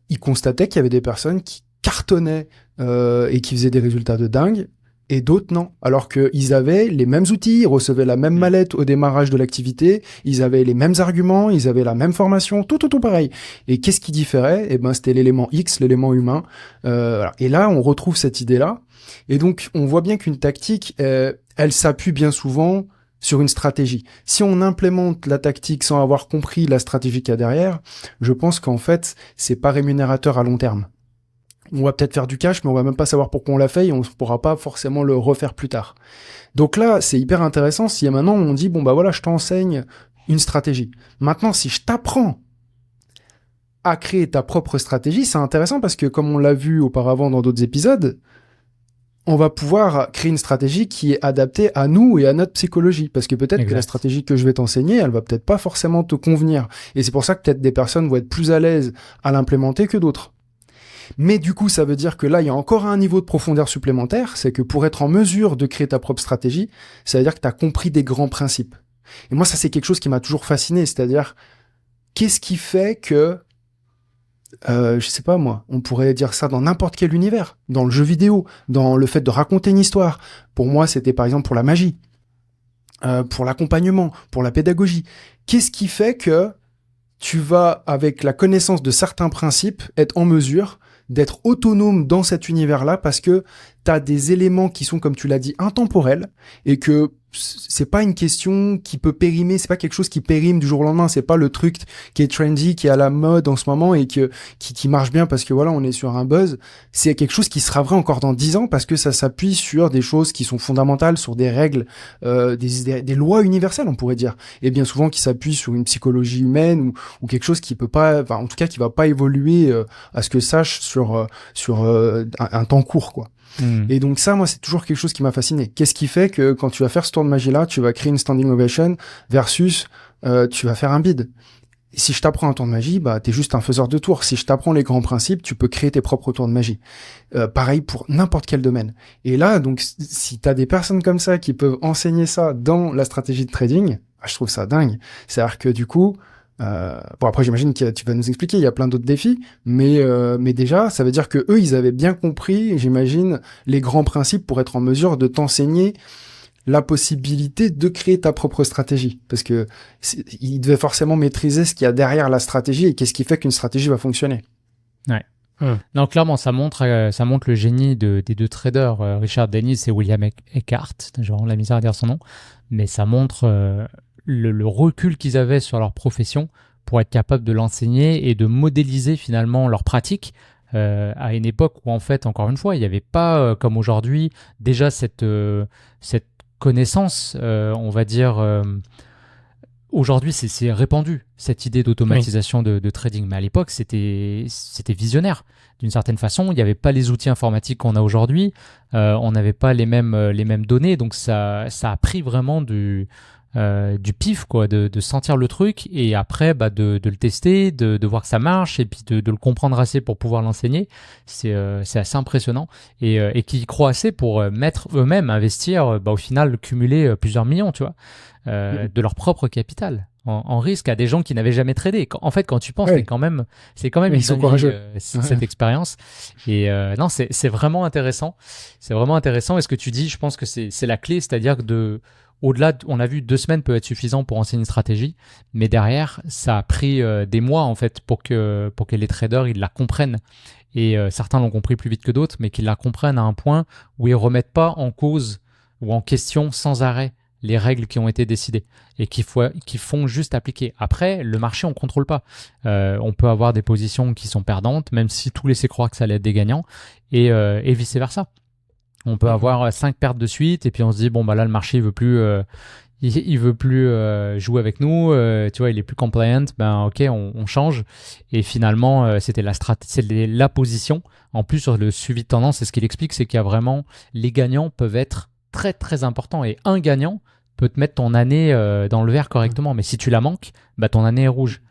ils constataient qu'il y avait des personnes qui cartonnaient et qui faisaient des résultats de dingue et d'autres non, alors qu'ils avaient les mêmes outils, ils recevaient la même mallette au démarrage de l'activité, ils avaient les mêmes arguments, ils avaient la même formation, tout pareil. Et qu'est-ce qui différait ? C'était l'élément X, l'élément humain. Voilà. Et là, on retrouve cette idée-là. Et donc, on voit bien qu'une tactique, elle s'appuie bien souvent sur une stratégie. Si on implémente la tactique sans avoir compris la stratégie qu'il y a derrière, je pense qu'en fait, c'est pas rémunérateur à long terme. On va peut-être faire du cash, mais on va même pas savoir pourquoi on l'a fait et on ne pourra pas forcément le refaire plus tard. Donc là, c'est hyper intéressant si maintenant on dit, voilà, je t'enseigne une stratégie. Maintenant, si je t'apprends à créer ta propre stratégie, c'est intéressant parce que comme on l'a vu auparavant dans d'autres épisodes, on va pouvoir créer une stratégie qui est adaptée à nous et à notre psychologie. Parce que peut-être que la stratégie que je vais t'enseigner, elle va peut-être pas forcément te convenir. Et c'est pour ça que peut-être des personnes vont être plus à l'aise à l'implémenter que d'autres. Mais du coup, ça veut dire que là, il y a encore un niveau de profondeur supplémentaire, c'est que pour être en mesure de créer ta propre stratégie, ça veut dire que tu as compris des grands principes. Et moi, ça, c'est quelque chose qui m'a toujours fasciné, c'est-à-dire, qu'est-ce qui fait que je sais pas moi, on pourrait dire ça dans n'importe quel univers, dans le jeu vidéo, dans le fait de raconter une histoire. Pour moi, c'était par exemple pour la magie, pour l'accompagnement, pour la pédagogie. Qu'est-ce qui fait que tu vas, avec la connaissance de certains principes, être en mesure d'être autonome dans cet univers-là parce que t'as des éléments qui sont, comme tu l'as dit, intemporels et que c'est pas une question qui peut périmer, c'est pas quelque chose qui périme du jour au lendemain, c'est pas le truc qui est trendy, qui est à la mode en ce moment et qui marche bien parce que voilà, on est sur un buzz. C'est quelque chose qui sera vrai encore dans 10 ans parce que ça s'appuie sur des choses qui sont fondamentales, sur des règles, des lois universelles, on pourrait dire. Et bien souvent qui s'appuient sur une psychologie humaine ou quelque chose qui peut pas, enfin, en tout cas, qui va pas évoluer à ce que sache sur un temps court, quoi. Et donc ça, moi, c'est toujours quelque chose qui m'a fasciné. Qu'est-ce qui fait que quand tu vas faire ce tour de magie-là, tu vas créer une standing ovation versus tu vas faire un bid. Et si je t'apprends un tour de magie, bah t'es juste un faiseur de tours. Si je t'apprends les grands principes, tu peux créer tes propres tours de magie. Pareil pour n'importe quel domaine. Et là, donc, si t'as des personnes comme ça qui peuvent enseigner ça dans la stratégie de trading, je trouve ça dingue. C'est-à-dire que du coup, bon après j'imagine que tu vas nous expliquer, il y a plein d'autres défis, mais déjà ça veut dire que eux ils avaient bien compris, j'imagine, les grands principes pour être en mesure de t'enseigner la possibilité de créer ta propre stratégie, parce que ils devaient forcément maîtriser ce qu'il y a derrière la stratégie et qu'est-ce qui fait qu'une stratégie va fonctionner. Ouais. Non, clairement, ça montre le génie des deux traders, Richard Dennis et William Eckhart. J'ai vraiment la misère à dire son nom, mais ça montre le recul qu'ils avaient sur leur profession pour être capables de l'enseigner et de modéliser finalement leur pratique à une époque où en fait, encore une fois, il n'y avait pas comme aujourd'hui déjà cette connaissance, on va dire. Aujourd'hui, c'est répandu, cette idée d'automatisation de trading. Mais à l'époque, c'était visionnaire. D'une certaine façon, il n'y avait pas les outils informatiques qu'on a aujourd'hui. On n'avait pas les mêmes données. Donc, ça a pris vraiment du pif, quoi, de sentir le truc et après, de le tester, de voir que ça marche et puis de le comprendre assez pour pouvoir l'enseigner. C'est assez impressionnant. Et qui y croient assez pour mettre eux-mêmes, investir, au final, cumuler plusieurs millions, tu vois. De leur propre capital en risque à des gens qui n'avaient jamais tradé. En fait, quand tu penses, c'est quand même ils sont courageux. Cette expérience. Et non, c'est vraiment intéressant. C'est vraiment intéressant. Et ce que tu dis, je pense que c'est la clé, c'est-à-dire que au-delà, on a vu 2 semaines peut être suffisant pour enseigner une stratégie, mais derrière, ça a pris des mois en fait pour que les traders ils la comprennent. Et certains l'ont compris plus vite que d'autres, mais qu'ils la comprennent à un point où ils remettent pas en cause ou en question sans arrêt les règles qui ont été décidées et qui font juste appliquer. Après, le marché, on ne contrôle pas. On peut avoir des positions qui sont perdantes, même si tout laissait croire que ça allait être des gagnants, et vice-versa. On peut avoir 5 pertes de suite, et puis on se dit, bon, bah là, le marché, il veut plus jouer avec nous, tu vois, il est plus compliant, ben ok, on change. Et finalement, c'était la position. En plus, sur le suivi de tendance, c'est ce qu'il explique, c'est qu'il y a vraiment, les gagnants peuvent être très très important et un gagnant peut te mettre ton année dans le vert correctement, mais si tu la manques, bah ton année est rouge.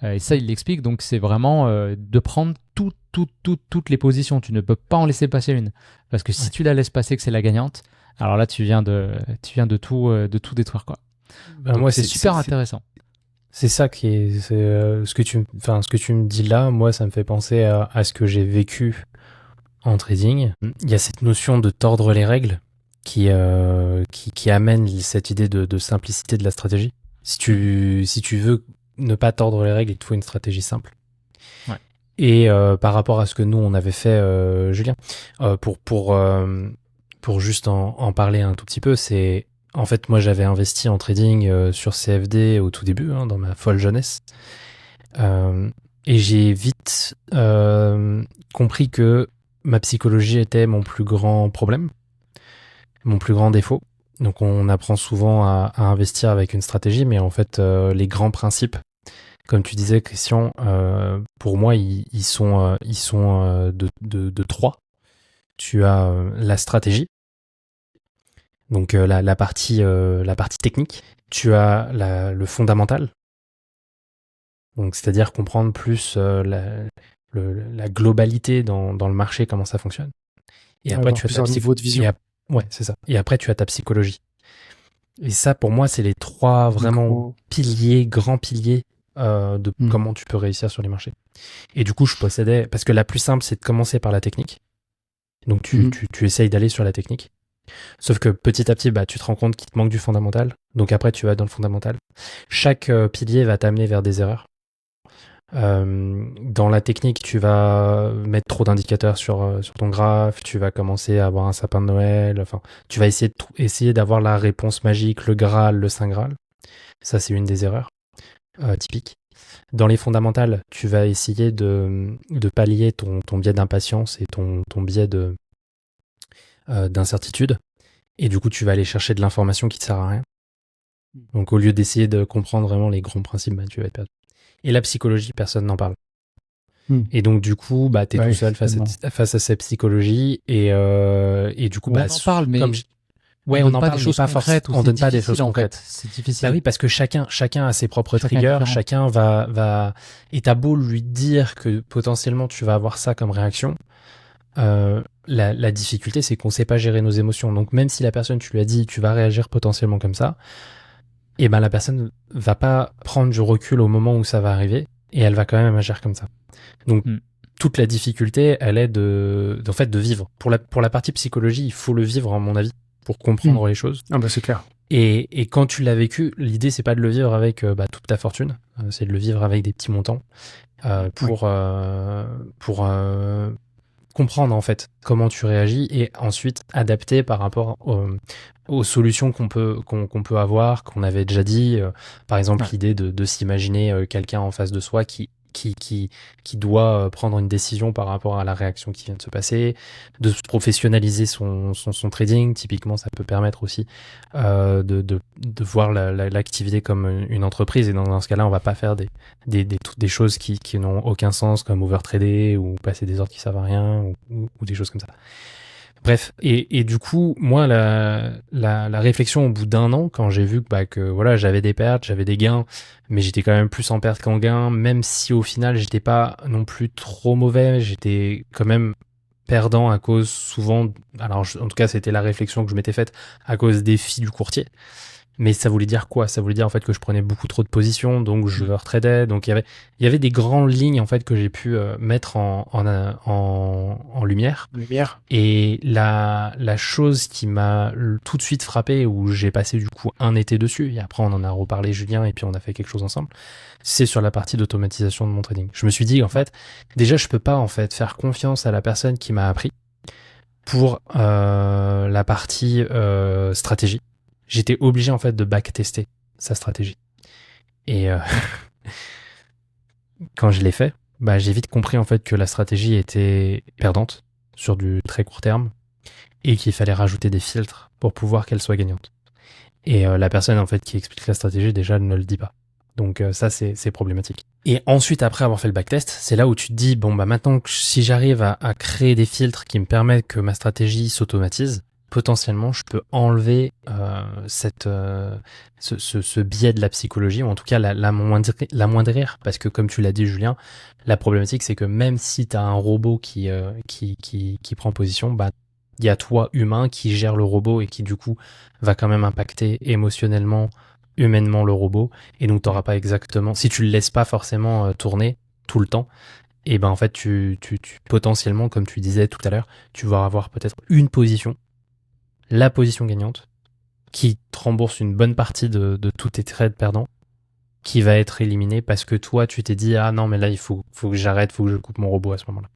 Et ça, il l'explique, donc c'est vraiment de prendre toutes les positions. Tu ne peux pas en laisser passer une, parce que si tu la laisses passer que c'est la gagnante, alors là tu viens de tout détruire, quoi. Ben moi, c'est super intéressant. C'est ça qui est ce que tu me dis là. Moi, ça me fait penser à ce que j'ai vécu en trading. Il y a cette notion de tordre les règles qui amène cette idée de simplicité de la stratégie. Si tu veux ne pas tordre les règles, il te faut une stratégie simple. Ouais. Et par rapport à ce que nous on avait fait, Julien, pour juste en parler un tout petit peu, c'est en fait moi j'avais investi en trading sur CFD au tout début, dans ma folle jeunesse, et j'ai vite compris que ma psychologie était mon plus grand problème. Mon plus grand défaut. Donc on apprend souvent à investir avec une stratégie, mais en fait les grands principes, comme tu disais Christian, pour moi ils sont de 3. Tu as la stratégie, donc la partie technique. Tu as le fondamental, donc c'est-à-dire comprendre plus la globalité dans le marché, comment ça fonctionne. Et après tu as plusieurs niveaux de vision. Ouais, c'est ça. Et après, tu as ta psychologie. Et ça, pour moi, c'est les 3 vraiment grands piliers de comment tu peux réussir sur les marchés. Et du coup, je possédais, parce que la plus simple, c'est de commencer par la technique. Donc tu essayes d'aller sur la technique. Sauf que petit à petit, tu te rends compte qu'il te manque du fondamental. Donc après, tu vas dans le fondamental. Chaque pilier va t'amener vers des erreurs. Dans la technique, tu vas mettre trop d'indicateurs sur ton graphe, tu vas commencer à avoir un sapin de Noël, enfin, tu vas essayer d'avoir la réponse magique, le Graal, le Saint Graal. Ça, c'est une des erreurs typiques. Dans les fondamentales, tu vas essayer de pallier ton biais d'impatience et ton biais d'incertitude. Et du coup, tu vas aller chercher de l'information qui ne sert à rien. Donc, au lieu d'essayer de comprendre vraiment les grands principes, tu vas être perdu. Et la psychologie, personne n'en parle. Et donc, du coup, t'es tout seul face à cette psychologie. Et du coup, on en parle, mais on en parle, mais pas forcément. On donne pas des choses concrètes. C'est difficile. Oui, parce que chacun a ses propres triggers. Chacun va. Et t'as beau lui dire que potentiellement tu vas avoir ça comme réaction. La difficulté, c'est qu'on sait pas gérer nos émotions. Donc, même si la personne, tu lui as dit, tu vas réagir potentiellement comme ça, et la personne va pas prendre du recul au moment où ça va arriver, et elle va quand même agir comme ça. Donc, toute la difficulté, elle est de vivre. Pour la partie psychologie, il faut le vivre, à mon avis, pour comprendre les choses. Ah c'est clair. Et quand tu l'as vécu, l'idée, c'est pas de le vivre avec toute ta fortune, c'est de le vivre avec des petits montants, pour comprendre en fait comment tu réagis et ensuite adapter par rapport aux solutions qu'on peut avoir, qu'on avait déjà dit, par exemple l'idée de s'imaginer quelqu'un en face de soi qui doit prendre une décision par rapport à la réaction qui vient de se passer, de professionnaliser son trading. Typiquement, ça peut permettre aussi de voir l'activité comme une entreprise, et dans ce cas-là, on va pas faire des choses qui n'ont aucun sens, comme overtrader ou passer des ordres qui servent à rien ou des choses comme ça. Bref, et du coup, moi, la réflexion au bout d'un an, quand j'ai vu que voilà, j'avais des pertes, j'avais des gains, mais j'étais quand même plus en perte qu'en gain, même si au final, j'étais pas non plus trop mauvais, j'étais quand même perdant à cause souvent, alors en tout cas, c'était la réflexion que je m'étais faite, à cause des filles du courtier. Mais ça voulait dire quoi? Ça voulait dire en fait que je prenais beaucoup trop de positions, donc je retradais. Donc il y avait des grandes lignes en fait que j'ai pu mettre en lumière. Et la chose qui m'a tout de suite frappé, où j'ai passé du coup un été dessus, et après on en a reparlé Julien, et puis on a fait quelque chose ensemble, c'est sur la partie d'automatisation de mon trading. Je me suis dit en fait, déjà je peux pas en fait faire confiance à la personne qui m'a appris pour la partie stratégie. J'étais obligé en fait de backtester sa stratégie. Et quand je l'ai fait, j'ai vite compris en fait que la stratégie était perdante sur du très court terme et qu'il fallait rajouter des filtres pour pouvoir qu'elle soit gagnante. Et la personne en fait qui explique la stratégie déjà ne le dit pas. Donc ça c'est problématique. Et ensuite, après avoir fait le backtest, c'est là où tu te dis maintenant si j'arrive à créer des filtres qui me permettent que ma stratégie s'automatise, potentiellement, je peux enlever ce biais de la psychologie, ou en tout cas l'amoindrir, parce que comme tu l'as dit, Julien, la problématique, c'est que même si tu as un robot qui prend position, il y a toi, humain, qui gère le robot et qui, du coup, va quand même impacter émotionnellement, humainement le robot, et donc tu n'auras pas exactement... Si tu le laisses pas forcément tourner tout le temps, et en fait, tu potentiellement, comme tu disais tout à l'heure, tu vas avoir peut-être une position, la position gagnante, qui te rembourse une bonne partie de tous tes trades perdants, qui va être éliminée parce que toi, tu t'es dit « Ah non, mais là, il faut que j'arrête, il faut que je coupe mon robot à ce moment-là. »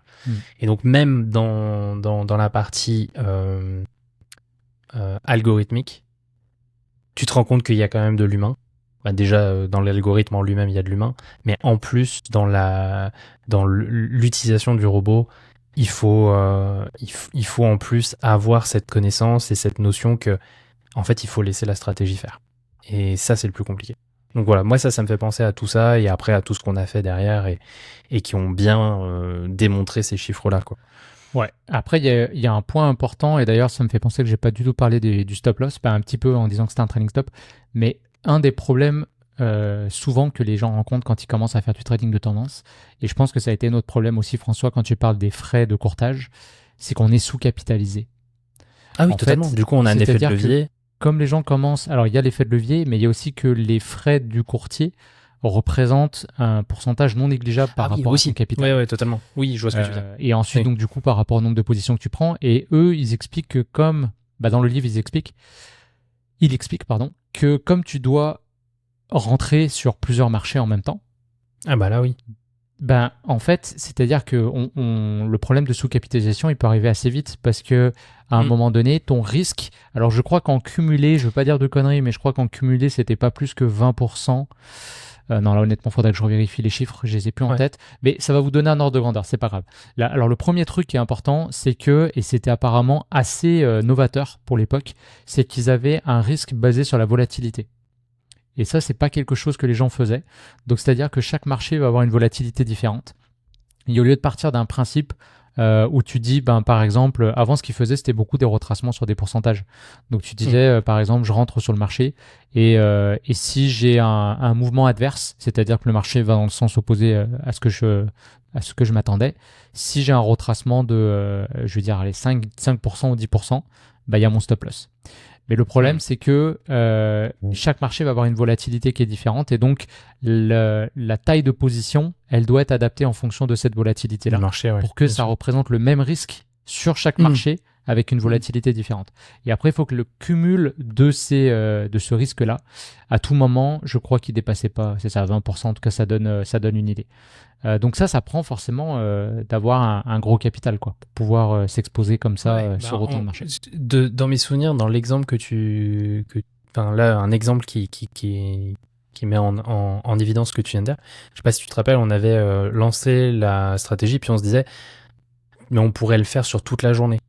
Et donc, même dans la partie algorithmique, tu te rends compte qu'il y a quand même de l'humain. Déjà, dans l'algorithme en lui-même, il y a de l'humain, mais en plus, dans l'utilisation du robot, il faut en plus avoir cette connaissance et cette notion que, en fait, il faut laisser la stratégie faire. Et ça, c'est le plus compliqué. Donc voilà, moi, ça me fait penser à tout ça, et après à tout ce qu'on a fait derrière et qui ont bien démontré ces chiffres-là, quoi. Ouais. Après, il y a un point important, et d'ailleurs, ça me fait penser que j'ai pas du tout parlé du stop loss, un petit peu en disant que c'était un trailing stop, mais un des problèmes souvent que les gens rencontrent quand ils commencent à faire du trading de tendance, et je pense que ça a été notre problème aussi, François, quand tu parles des frais de courtage, c'est qu'on est sous-capitalisé. Ah oui, totalement. Du coup, on a un effet de levier. Comme les gens commencent... Alors, il y a l'effet de levier, mais il y a aussi que les frais du courtier représente un pourcentage non négligeable par rapport à son capital. Oui, totalement. Oui, je vois ce que tu veux dire. Et ensuite, donc du coup, par rapport au nombre de positions que tu prends, et eux, ils expliquent que comme, dans le livre, il explique, que comme tu dois rentrer sur plusieurs marchés en même temps. Ah bah là, oui. En fait, c'est-à-dire que le problème de sous-capitalisation, il peut arriver assez vite parce que à un moment donné, ton risque. Alors, je crois qu'en cumulé, je veux pas dire de conneries, mais je crois qu'en cumulé, c'était pas plus que 20%. Non, là, honnêtement, faudrait que je revérifie les chiffres, je les ai plus en tête. Mais ça va vous donner un ordre de grandeur, c'est pas grave. Là, alors, le premier truc qui est important, c'est que, et c'était apparemment assez novateur pour l'époque, c'est qu'ils avaient un risque basé sur la volatilité. Et ça, c'est pas quelque chose que les gens faisaient. Donc, c'est-à-dire que chaque marché va avoir une volatilité différente. Et au lieu de partir d'un principe où tu dis, par exemple, avant, ce qu'ils faisaient, c'était beaucoup des retracements sur des pourcentages. Donc, tu disais, par exemple, je rentre sur le marché et si j'ai un mouvement adverse, c'est-à-dire que le marché va dans le sens opposé à ce que je m'attendais, si j'ai un retracement de, je veux dire, allez, 5% ou 10%, il y a mon stop loss. Mais le problème, c'est que chaque marché va avoir une volatilité qui est différente et donc la taille de position, elle doit être adaptée en fonction de cette volatilité-là pour que ça représente le même risque sur chaque marché avec une volatilité différente. Et après, il faut que le cumul de ce risque-là, à tout moment, je crois qu'il ne dépassait pas, c'est ça, 20%, en tout cas, ça donne une idée. Donc ça prend forcément d'avoir un gros capital pour pouvoir s'exposer comme ça sur autant de marchés. Dans mes souvenirs, dans l'exemple là, un exemple qui met en évidence ce que tu viens de dire, je sais pas si tu te rappelles, on avait lancé la stratégie puis on se disait mais on pourrait le faire sur toute la journée.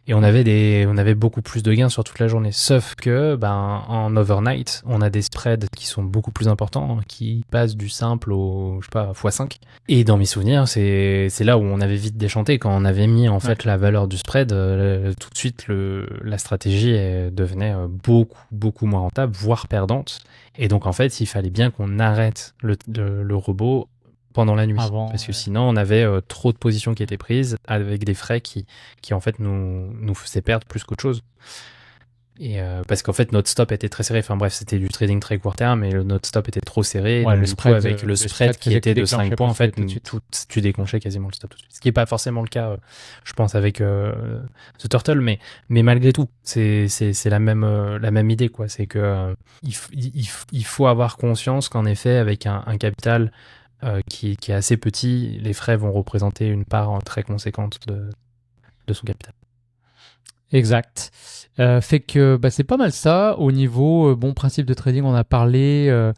Et on avait beaucoup plus de gains sur toute la journée. Sauf que, en overnight, on a des spreads qui sont beaucoup plus importants, qui passent du simple au, x5. Et dans mes souvenirs, c'est là où on avait vite déchanté. Quand on avait mis, en fait, la valeur du spread, tout de suite, la stratégie devenait beaucoup, beaucoup moins rentable, voire perdante. Et donc, en fait, il fallait bien qu'on arrête le robot pendant la nuit, parce que sinon on avait trop de positions qui étaient prises avec des frais qui en fait nous faisaient perdre plus qu'autre chose. Et parce qu'en fait notre stop était très serré, enfin bref, c'était du trading très court terme et notre stop était trop serré, donc, avec le spread qui était de 5 points en fait tu déclenchais quasiment le stop tout de suite, ce qui n'est pas forcément le cas je pense avec The Turtle, mais malgré tout c'est la même idée quoi. C'est que il faut avoir conscience qu'en effet avec un capital qui est assez petit, les frais vont représenter une part très conséquente de son capital. Exact. Fait que c'est pas mal ça. Au niveau principe de trading, on a parlé.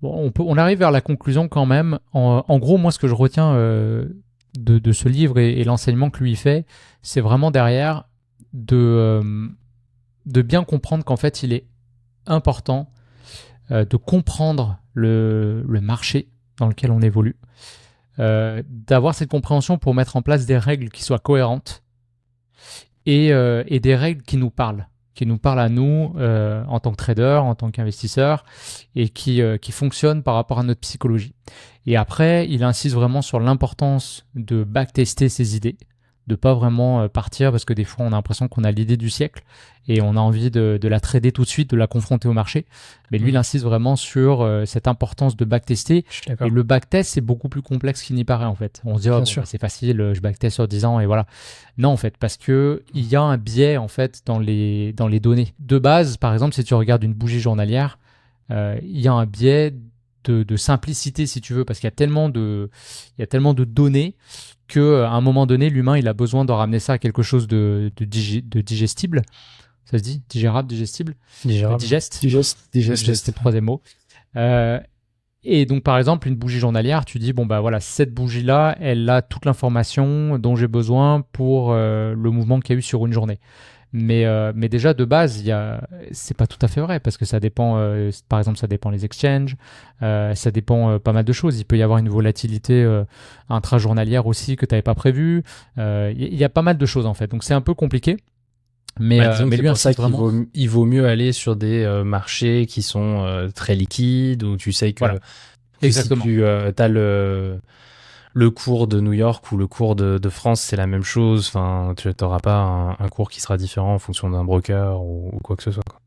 On arrive vers la conclusion quand même. En gros, moi, ce que je retiens de ce livre et l'enseignement que lui fait, c'est vraiment derrière de bien comprendre qu'en fait, il est important de comprendre le marché dans lequel on évolue, d'avoir cette compréhension pour mettre en place des règles qui soient cohérentes et des règles qui nous parlent à nous en tant que traders, en tant qu'investisseurs et qui fonctionnent par rapport à notre psychologie. Et après, il insiste vraiment sur l'importance de backtester ses idées, de pas vraiment partir parce que des fois on a l'impression qu'on a l'idée du siècle et on a envie de la trader tout de suite, de la confronter au marché. Mais lui, il insiste vraiment sur cette importance de backtester. Et le backtest, c'est beaucoup plus complexe qu'il n'y paraît en fait. On se dit, c'est facile, je backteste sur 10 ans et voilà. Non, en fait, parce que il y a un biais en fait dans les données. De base, par exemple, si tu regardes une bougie journalière, il y a un biais de simplicité si tu veux, parce qu'il y a tellement de données qu'à un moment donné, l'humain, il a besoin de ramener ça à quelque chose de digestible. Ça se dit digérable, digestible, digeste, c'est le troisième mot. Et donc, par exemple, une bougie journalière, tu dis, cette bougie-là, elle a toute l'information dont j'ai besoin pour le mouvement qu'il y a eu sur une journée. Mais déjà, de base, c'est pas tout à fait vrai parce que ça dépend, par exemple, ça dépend les exchanges, ça dépend pas mal de choses. Il peut y avoir une volatilité intrajournalière aussi que tu n'avais pas prévue. Il y a pas mal de choses en fait. Donc, c'est un peu compliqué. Mais lui, pour ça qu'il vaut mieux aller sur des marchés qui sont très liquides où tu sais que, exactement. Si tu as le cours de New York ou le cours de France, c'est la même chose. Enfin, tu n'auras pas un cours qui sera différent en fonction d'un broker ou quoi que ce soit, quoi.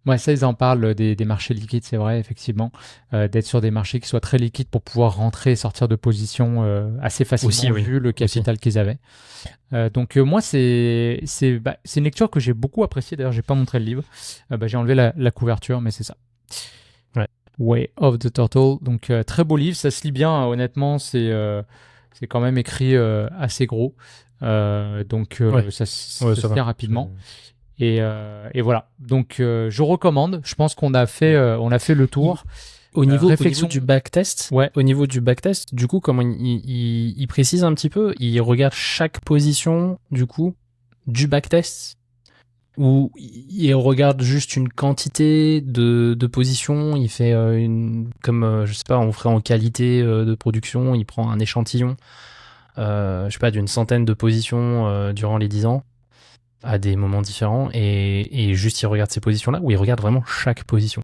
Ouais, ça, ils en parlent des marchés liquides, c'est vrai, effectivement. D'être sur des marchés qui soient très liquides pour pouvoir rentrer et sortir de position assez facilement vu le capital qu'ils avaient. Donc, moi, c'est une lecture que j'ai beaucoup appréciée. D'ailleurs, j'ai pas montré le livre. J'ai enlevé la couverture, mais c'est ça. Ouais. Way of the Turtle. Donc, très beau livre. Ça se lit bien, hein, honnêtement. C'est quand même écrit assez gros. Donc, ça se lit rapidement. Et voilà. Donc, je recommande. Je pense qu'on a fait le tour. Au niveau du backtest, ouais. Au niveau du backtest, du coup, comment il précise un petit peu, il regarde chaque position, du coup, du backtest, ou il regarde juste une quantité de positions, il fait comme, je sais pas, on ferait en qualité de production, il prend un échantillon, je sais pas, d'une centaine de positions durant les 10 ans, à des moments différents, et juste il regarde ces positions-là, ou il regarde vraiment chaque position.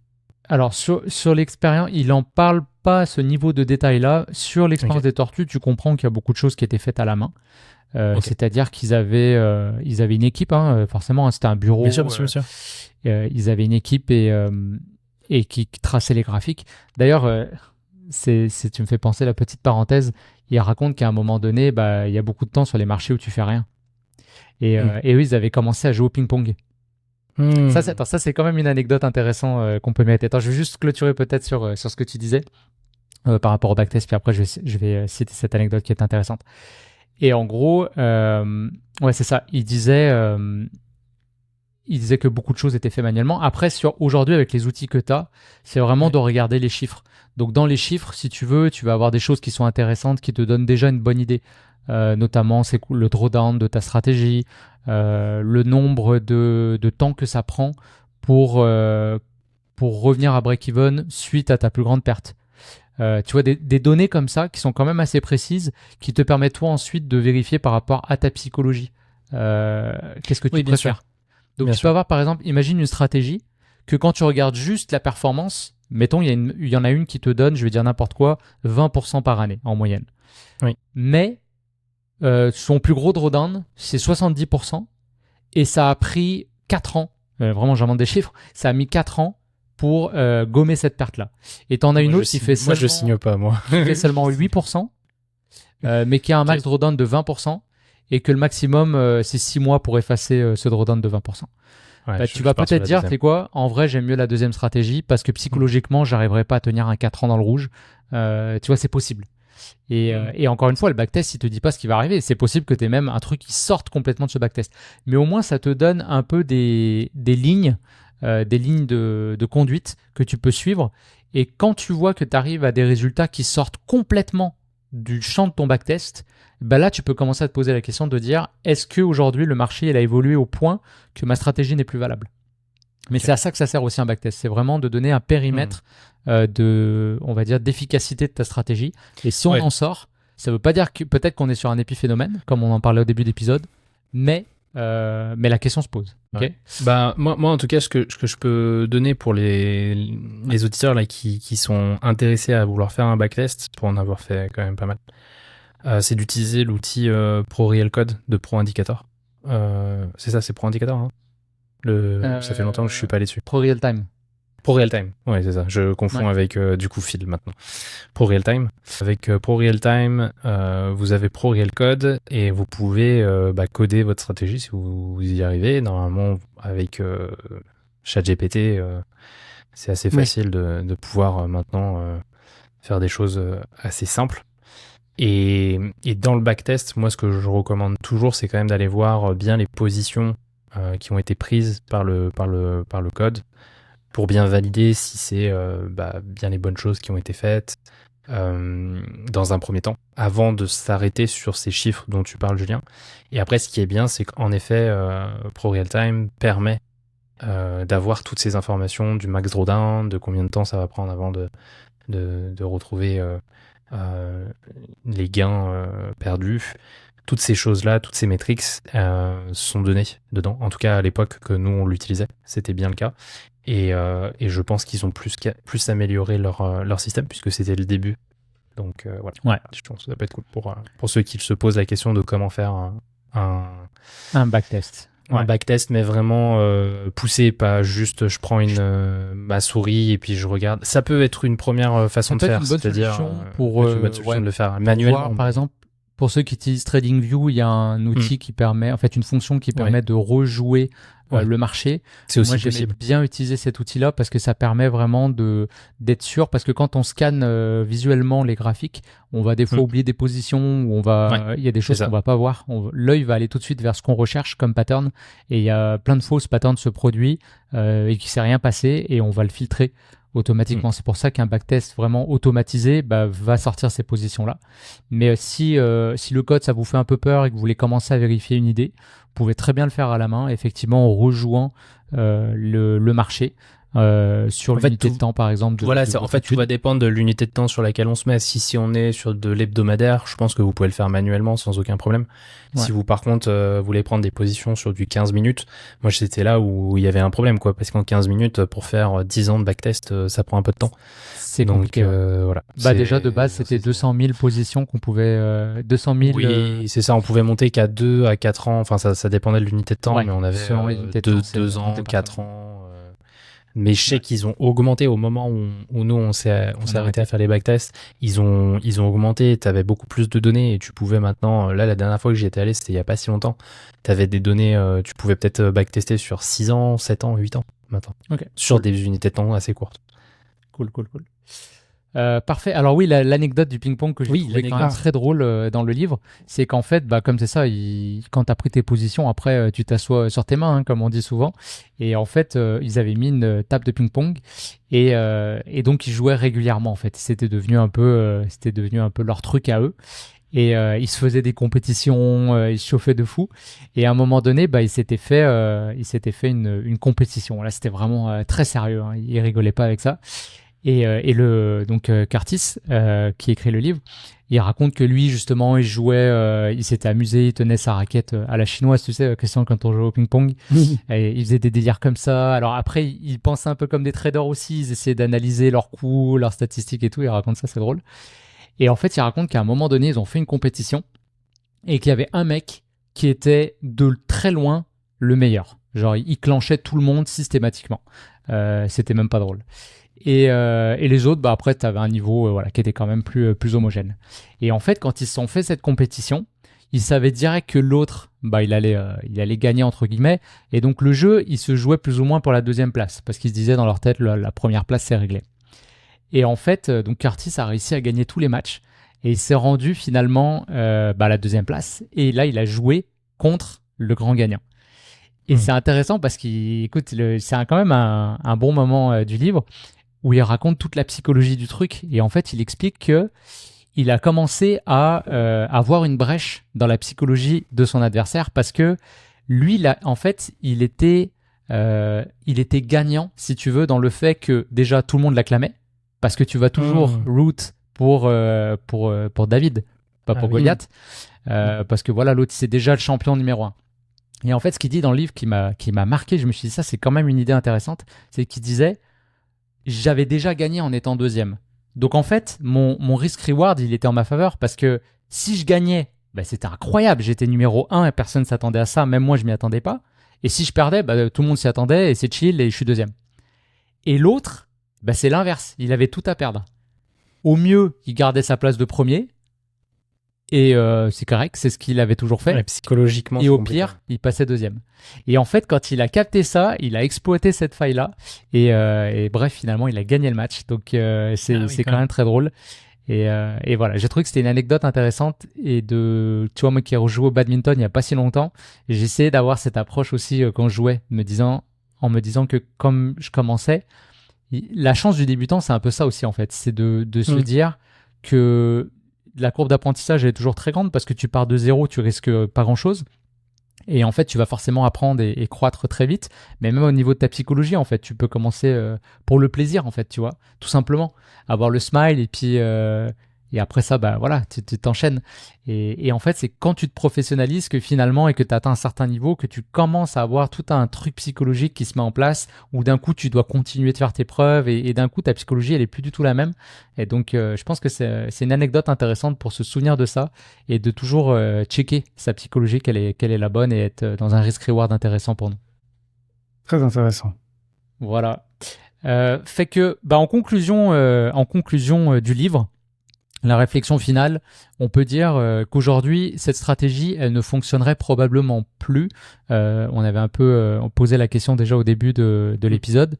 Alors, sur l'expérience, il n'en parle pas à ce niveau de détail-là. Sur l'expérience des tortues, tu comprends qu'il y a beaucoup de choses qui étaient faites à la main. C'est-à-dire qu'ils avaient une équipe, hein, forcément, hein, c'était un bureau. Bien sûr. Ils avaient une équipe et qui traçait les graphiques. D'ailleurs, tu me fais penser la petite parenthèse, il raconte qu'à un moment donné, il y a beaucoup de temps sur les marchés où tu fais rien. Et eux, ils avaient commencé à jouer au ping-pong. Ça, c'est quand même une anecdote intéressante qu'on peut mettre. Attends, je vais juste clôturer peut-être sur ce que tu disais par rapport au backtest, puis après, je vais citer cette anecdote qui est intéressante. Et en gros, ouais, c'est ça. Il disait que beaucoup de choses étaient faites manuellement. Après, aujourd'hui, avec les outils que tu as, c'est vraiment de regarder les chiffres. Donc, dans les chiffres, si tu veux, tu vas avoir des choses qui sont intéressantes, qui te donnent déjà une bonne idée. Notamment, c'est le drawdown de ta stratégie, le nombre de temps que ça prend pour revenir à break-even suite à ta plus grande perte. Tu vois, des données comme ça qui sont quand même assez précises, qui te permettent toi ensuite de vérifier par rapport à ta psychologie. Qu'est-ce que tu préfères. Donc tu peux avoir par exemple, imagine une stratégie que quand tu regardes juste la performance, mettons il y en a une qui te donne, je vais dire n'importe quoi, 20% par année en moyenne. Oui. Mais son plus gros drawdown, c'est 70%. Et ça a pris 4 ans. Vraiment, j'invente des chiffres. Ça a mis 4 ans pour gommer cette perte-là. Et t'en as une autre qui fait seulement... Moi, je signe pas, moi. qui fait seulement 8%, mais qui a un max drawdown de 20%. Et que le maximum, c'est 6 mois pour effacer ce drawdown de 20%. Ouais, tu vas peut-être dire, tu sais quoi, en vrai, j'aime mieux la deuxième stratégie parce que psychologiquement, j'arriverai pas à tenir un 4 ans dans le rouge. Tu vois, c'est possible. Et encore une fois, le backtest, il te dit pas ce qui va arriver. C'est possible que tu aies même un truc qui sorte complètement de ce backtest. Mais au moins, ça te donne un peu des lignes de conduite que tu peux suivre. Et quand tu vois que tu arrives à des résultats qui sortent complètement du champ de ton backtest, là, tu peux commencer à te poser la question de dire, est-ce qu'aujourd'hui, le marché il a évolué au point que ma stratégie n'est plus valable ? Mais c'est à ça que ça sert aussi un backtest. C'est vraiment de donner un périmètre on va dire, d'efficacité de ta stratégie. Et si on en sort, ça ne veut pas dire que peut-être qu'on est sur un épiphénomène, comme on en parlait au début d'épisode, mais la question se pose. Okay. Moi, en tout cas, ce que je peux donner pour les auditeurs là, qui sont intéressés à vouloir faire un backtest, pour en avoir fait quand même pas mal, c'est d'utiliser l'outil ProRealCode de ProIndicator. C'est ça, c'est ProIndicator, hein. Ça fait longtemps que je suis pas allé dessus. ProRealTime. ProRealTime, ouais, c'est ça. Je confonds avec du coup Phil maintenant. ProRealTime. Avec ProRealTime, vous avez ProRealCode et vous pouvez coder votre stratégie si vous y arrivez. Normalement, avec ChatGPT, c'est assez facile de pouvoir maintenant faire des choses assez simples. Et dans le backtest, moi, ce que je recommande toujours, c'est quand même d'aller voir bien les positions qui ont été prises par le code pour bien valider si c'est bien les bonnes choses qui ont été faites dans un premier temps, avant de s'arrêter sur ces chiffres dont tu parles, Julien. Et après, ce qui est bien, c'est qu'en effet, ProRealTime permet d'avoir toutes ces informations du max drawdown, de combien de temps ça va prendre avant de retrouver les gains perdus. Toutes ces choses-là, toutes ces métriques sont données dedans. En tout cas, à l'époque que nous, on l'utilisait, c'était bien le cas. Et je pense qu'ils ont plus amélioré leur système, puisque c'était le début. Donc, voilà. Ouais. Je pense que ça peut être cool pour ceux qui se posent la question de comment faire un backtest. Un backtest, mais vraiment poussé, pas juste je prends ma souris et puis je regarde. Ça peut être une première façon de faire, c'est-à-dire une bonne solution de le faire manuellement. Voir, par exemple, pour ceux qui utilisent TradingView, il y a un outil qui permet, en fait, une fonction qui permet de rejouer le marché. C'est aussi possible. Moi, j'aime bien utiliser cet outil-là parce que ça permet vraiment d'être sûr, parce que quand on scanne visuellement les graphiques, on va des fois oublier des positions où il y a des choses qu'on va pas voir. L'œil va aller tout de suite vers ce qu'on recherche comme pattern, et il y a plein de fausses patterns se produisent et qui s'est rien passé, et on va le filtrer automatiquement. C'est pour ça qu'un backtest vraiment automatisé va sortir ces positions-là. Mais si le code, ça vous fait un peu peur et que vous voulez commencer à vérifier une idée, vous pouvez très bien le faire à la main, effectivement, en rejouant le marché sur l'unité de temps, par exemple. En fait, tout va dépendre de l'unité de temps sur laquelle on se met. Si on est sur de l'hebdomadaire, je pense que vous pouvez le faire manuellement sans aucun problème. Si vous, par contre, voulez prendre des positions sur du 15 minutes, moi, c'était là où il y avait un problème, quoi, parce qu'en 15 minutes, pour faire 10 ans de backtest, ça prend un peu de temps. C'est compliqué. Voilà. Déjà, de base, c'était 200 000 positions qu'on pouvait... 200 000... Oui, c'est ça. On pouvait monter qu'à 2 à 4 ans. Enfin, ça dépendait de l'unité de temps, mais on avait 2 ans, 4 ans... Mais je sais qu'ils ont augmenté au moment où nous on s'est arrêté à faire les backtests. Ils ont augmenté. T'avais beaucoup plus de données et tu pouvais maintenant. Là, la dernière fois que j'y étais allé, c'était il y a pas si longtemps. T'avais des données. Tu pouvais peut-être backtester sur 6 ans, 7 ans, 8 ans maintenant. Sur des unités de temps assez courtes. Cool. Parfait. Alors oui, l'anecdote du ping-pong que j'ai trouvé quand même très drôle dans le livre, c'est qu'en fait, comme c'est ça, quand tu as pris tes positions, après, tu t'assois sur tes mains, comme on dit souvent. Et en fait, ils avaient mis une table de ping-pong et donc ils jouaient régulièrement. En fait, c'était devenu un peu leur truc à eux. Et ils se faisaient des compétitions, ils se chauffaient de fou. Et à un moment donné, ils s'étaient fait une compétition. Là, c'était vraiment très sérieux. Hein. Ils rigolaient pas avec ça. Et Curtis, qui écrit le livre, il raconte que lui, justement, il jouait, il s'était amusé, il tenait sa raquette à la chinoise, tu sais, Christian, quand on jouait au ping-pong. Et il faisait des délires comme ça. Alors après, il pensait un peu comme des traders aussi. Ils essayaient d'analyser leurs coûts, leurs statistiques et tout. Il raconte ça, c'est drôle. Et en fait, il raconte qu'à un moment donné, ils ont fait une compétition et qu'il y avait un mec qui était de très loin le meilleur. Genre, il clenchait tout le monde systématiquement. C'était même pas drôle. Et les autres, après, tu avais un niveau qui était quand même plus homogène. Et en fait, quand ils se sont fait cette compétition, ils savaient direct que l'autre, il allait gagner, entre guillemets. Et donc, le jeu, il se jouait plus ou moins pour la deuxième place. Parce qu'ils se disaient dans leur tête, la première place, c'est réglé. Et en fait, donc Curtis a réussi à gagner tous les matchs. Et il s'est rendu finalement à la deuxième place. Et là, il a joué contre le grand gagnant. Et c'est intéressant parce qu'écoute, c'est quand même un bon moment du livre où il raconte toute la psychologie du truc. Et en fait, il explique que il a commencé à avoir une brèche dans la psychologie de son adversaire parce que lui, en fait, il était gagnant, si tu veux, dans le fait que déjà tout le monde l'acclamait parce que tu vas toujours root pour David, pas pour Goliath, parce que voilà, l'autre c'est déjà le champion numéro 1. Et en fait, ce qu'il dit dans le livre qui m'a marqué, je me suis dit ça, c'est quand même une idée intéressante, c'est qu'il disait j'avais déjà gagné en étant deuxième. Donc en fait, mon risk-reward, il était en ma faveur parce que si je gagnais, c'était incroyable. J'étais numéro 1 et personne ne s'attendait à ça. Même moi, je m'y attendais pas. Et si je perdais, tout le monde s'y attendait et c'est chill et je suis deuxième. Et l'autre, c'est l'inverse. Il avait tout à perdre. Au mieux, il gardait sa place de premier. Et c'est correct, c'est ce qu'il avait toujours fait. Ouais, psychologiquement. Et au pire, il passait deuxième. Et en fait, quand il a capté ça, il a exploité cette faille-là. Et bref, finalement, il a gagné le match. Donc, c'est quand même très drôle. Et voilà, j'ai trouvé que c'était une anecdote intéressante. Et tu vois, moi qui ai rejoué au badminton il n'y a pas si longtemps, j'ai essayé d'avoir cette approche aussi quand je jouais, en me disant que comme je commençais, la chance du débutant, c'est un peu ça aussi, en fait. C'est de se dire que la courbe d'apprentissage est toujours très grande parce que tu pars de zéro, tu risques pas grand-chose. Et en fait, tu vas forcément apprendre et croître très vite. Mais même au niveau de ta psychologie, en fait, tu peux commencer pour le plaisir, en fait, tu vois. Tout simplement. Avoir le smile et puis Et après ça, bah voilà, tu t'enchaînes. Et en fait, c'est quand tu te professionnalises que finalement, et que tu atteins un certain niveau, que tu commences à avoir tout un truc psychologique qui se met en place, où d'un coup, tu dois continuer de faire tes preuves, et d'un coup, ta psychologie, elle est plus du tout la même. Et donc, je pense que c'est une anecdote intéressante pour se souvenir de ça, et de toujours checker sa psychologie, quelle est la bonne, et être dans un risk-reward intéressant pour nous. Très intéressant. Voilà. Fait que, bah, en conclusion du livre, la réflexion finale, on peut dire qu'aujourd'hui, cette stratégie, elle ne fonctionnerait probablement plus. On avait un peu posé la question déjà au début de l'épisode.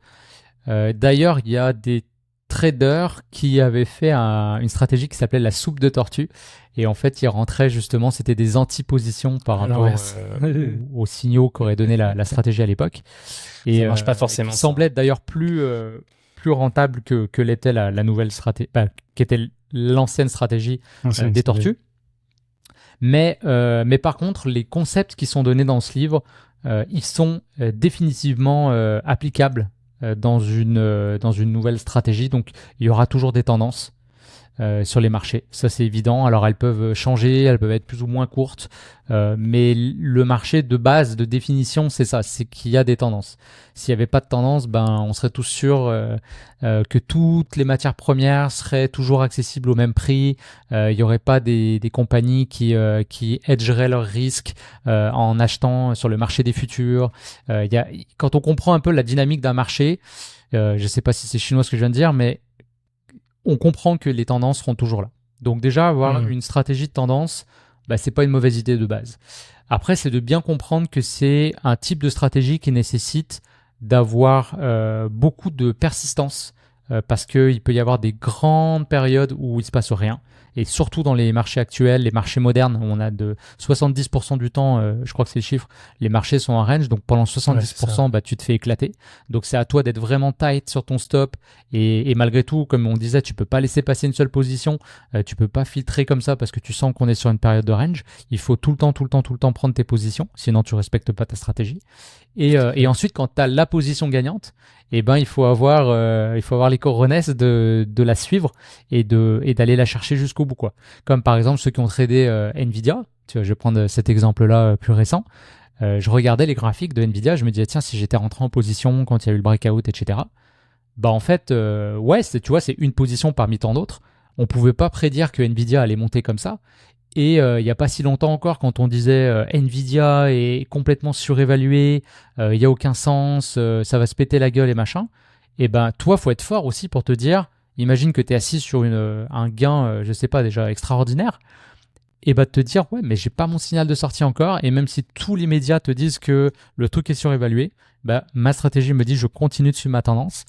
D'ailleurs, il y a des traders qui avaient fait une stratégie qui s'appelait la soupe de tortue. Et en fait, ils rentraient justement, c'était des antipositions par rapport aux signaux qu'aurait donné la stratégie à l'époque. Et ça marche pas forcément. Qui semblait être d'ailleurs plus rentable que l'était la nouvelle stratégie, qui était l'ancienne stratégie des tortues. Mais par contre, les concepts qui sont donnés dans ce livre, ils sont définitivement applicables dans une nouvelle stratégie. Donc, il y aura toujours des tendances sur les marchés. Ça, c'est évident. Alors, elles peuvent changer, elles peuvent être plus ou moins courtes. Mais le marché de base, de définition, c'est ça. C'est qu'il y a des tendances. S'il n'y avait pas de tendance, on serait tous sûrs que toutes les matières premières seraient toujours accessibles au même prix. Il n'y aurait pas des compagnies qui hedgeraient leurs risques en achetant sur le marché des futurs. Quand on comprend un peu la dynamique d'un marché, je ne sais pas si c'est chinois ce que je viens de dire, mais on comprend que les tendances seront toujours là. Donc déjà, avoir une stratégie de tendance, c'est pas une mauvaise idée de base. Après, c'est de bien comprendre que c'est un type de stratégie qui nécessite d'avoir beaucoup de persistance parce qu'il peut y avoir des grandes périodes où il se passe rien. Et surtout dans les marchés actuels, les marchés modernes, où on a de 70% du temps, je crois que c'est le chiffre, les marchés sont en range. Donc pendant 70%, tu te fais éclater. Donc c'est à toi d'être vraiment tight sur ton stop. Et malgré tout, comme on disait, tu peux pas laisser passer une seule position. Tu peux pas filtrer comme ça parce que tu sens qu'on est sur une période de range. Il faut tout le temps prendre tes positions. Sinon, tu respectes pas ta stratégie. Et ensuite, quand tu as la position gagnante, il faut avoir les cojones de la suivre et d'aller la chercher jusqu'au bout, quoi. Comme par exemple ceux qui ont tradé Nvidia. Tu vois, je vais prendre cet exemple-là plus récent. Je regardais les graphiques de Nvidia, je me disais tiens, si j'étais rentré en position quand il y a eu le breakout, etc. En fait, tu vois, c'est une position parmi tant d'autres. On pouvait pas prédire que Nvidia allait monter comme ça. Et il n'y a pas si longtemps encore, quand on disait Nvidia est complètement surévalué, il n'y a aucun sens, ça va se péter la gueule et machin, toi, faut être fort aussi pour te dire, imagine que tu es assis sur un gain, je sais pas, déjà extraordinaire, et de te dire, ouais, mais j'ai pas mon signal de sortie encore, et même si tous les médias te disent que le truc est surévalué, ma stratégie me dit, je continue de suivre ma tendance.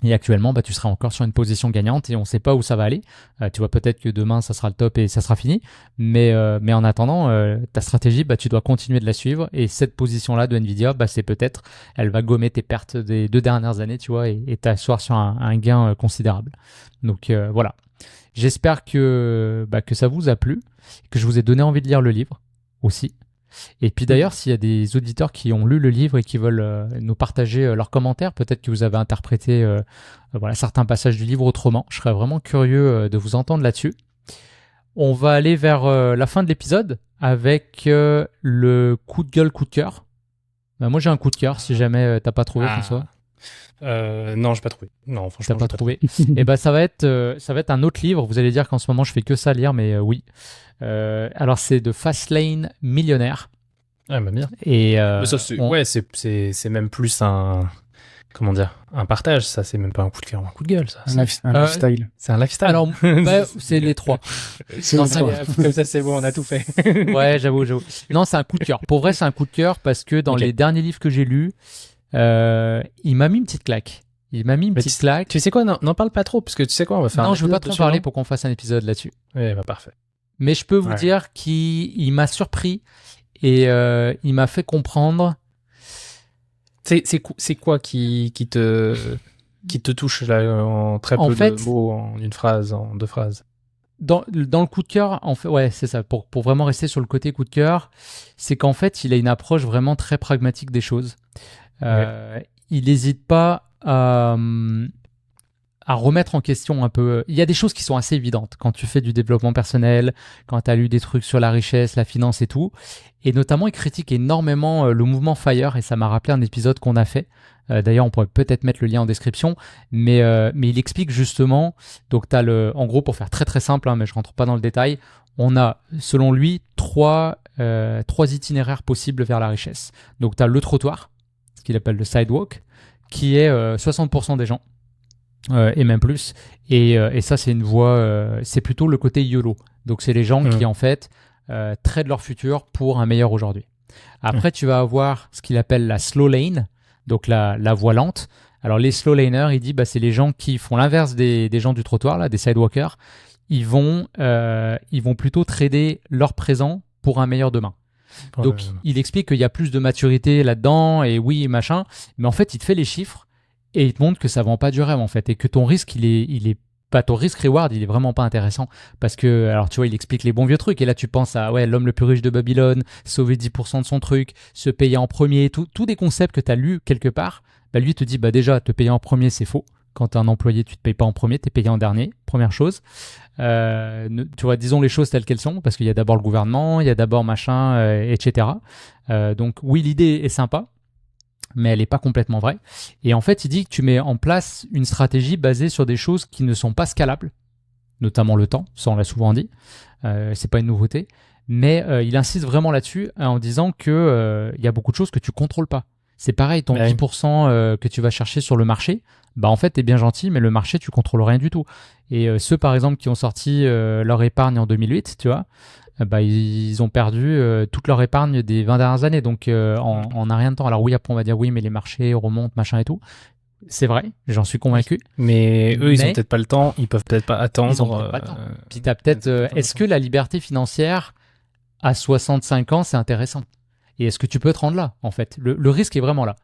Et actuellement, tu seras encore sur une position gagnante et on ne sait pas où ça va aller. Tu vois, peut-être que demain, ça sera le top et ça sera fini. Mais en attendant, ta stratégie, tu dois continuer de la suivre. Et cette position-là de Nvidia, c'est peut-être, elle va gommer tes pertes des 2 dernières années, tu vois, et t'asseoir sur un gain considérable. Donc voilà. J'espère que ça vous a plu, que je vous ai donné envie de lire le livre aussi. Et puis d'ailleurs, s'il y a des auditeurs qui ont lu le livre et qui veulent nous partager leurs commentaires, peut-être que vous avez interprété certains passages du livre autrement. Je serais vraiment curieux de vous entendre là-dessus. On va aller vers la fin de l'épisode avec le coup de gueule, coup de cœur. Moi, j'ai un coup de cœur, si jamais t'as pas trouvé, François. Non, j'ai pas trouvé. Non, franchement, t'as pas trouvé. Et ça va être un autre livre. Vous allez dire qu'en ce moment, je fais que ça lire, mais oui. Alors c'est de Fastlane Millionnaire. Ah bien. Et ça, c'est même plus un partage. Ça, c'est même pas un coup de cœur, un coup de gueule. Ça. Un lifestyle. C'est un lifestyle. Alors c'est les trois. Comme ça, c'est bon, on a tout fait. Ouais, j'avoue. Non, c'est un coup de cœur. Pour vrai, c'est un coup de cœur parce que dans les derniers livres que j'ai lus, il m'a mis une petite claque. Claque. Tu sais quoi, n'en parle pas trop, parce que tu sais quoi, on va faire. Non, je veux pas trop parler pour qu'on fasse un épisode là-dessus. Ouais, parfait. Mais je peux vous dire qu'il m'a surpris et il m'a fait comprendre. C'est quoi qui te touche là, en très peu de mots, en une phrase, en 2 phrases? Dans le coup de cœur, en fait, ouais, c'est ça. Pour vraiment rester sur le côté coup de cœur, c'est qu'en fait, il a une approche vraiment très pragmatique des choses. Il n'hésite pas à à remettre en question un peu. Il y a des choses qui sont assez évidentes quand tu fais du développement personnel, quand tu as lu des trucs sur la richesse, la finance et tout. Et notamment, il critique énormément le mouvement FIRE, et ça m'a rappelé un épisode qu'on a fait. D'ailleurs, on pourrait peut-être mettre le lien en description, mais il explique justement, donc tu as en gros, pour faire très très simple, hein, mais je rentre pas dans le détail, on a, selon lui, trois itinéraires possibles vers la richesse. Donc tu as le trottoir, ce qu'il appelle le sidewalk, qui est 60% des gens, et même plus. Et ça, c'est une voie, c'est plutôt le côté YOLO. Donc c'est les gens qui, en fait, trade leur futur pour un meilleur aujourd'hui. Après, tu vas avoir ce qu'il appelle la slow lane, donc la voie lente. Alors les slow laners, il dit, c'est les gens qui font l'inverse des gens du trottoir, là, des sidewalkers. Ils vont plutôt trader leur présent pour un meilleur demain. Donc il explique qu'il y a plus de maturité là-dedans, et oui, machin, mais en fait, il te fait les chiffres et il te montre que ça vend pas du rêve, en fait, et que ton risque, il est pas, ton risque-reward, il est vraiment pas intéressant. Parce que, alors tu vois, il explique les bons vieux trucs, et là tu penses à l'homme le plus riche de Babylone, sauver 10% de son truc, se payer en premier, tous des concepts que tu as lus quelque part. Lui il te dit, déjà, te payer en premier, c'est faux. Quand tu es un employé, tu te payes pas en premier, tu es payé en dernier, première chose. Tu vois, disons les choses telles qu'elles sont, parce qu'il y a d'abord le gouvernement, il y a d'abord machin, etc. Donc oui, l'idée est sympa, mais elle n'est pas complètement vraie. Et en fait, il dit que tu mets en place une stratégie basée sur des choses qui ne sont pas scalables, notamment le temps, ça on l'a souvent dit, c'est pas une nouveauté, mais il insiste vraiment là-dessus en disant que y a beaucoup de choses que tu contrôles pas. C'est pareil, ton 10% que tu vas chercher sur le marché, en fait, t'es bien gentil, mais le marché, tu contrôles rien du tout. Et ceux, par exemple, qui ont sorti leur épargne en 2008, tu vois, ils ont perdu toute leur épargne des 20 dernières années, donc en un rien de temps. Alors oui, après, on va dire oui, mais les marchés remontent, machin et tout. C'est vrai, j'en suis convaincu. Mais eux, ils ont peut-être pas le temps, ils peuvent peut-être pas attendre. Ils ont peut-être pas le temps. Puis t'as peut-être, est-ce que la liberté financière à 65 ans, c'est intéressant ? Et est-ce que tu peux te rendre là, en fait ? Le risque est vraiment là.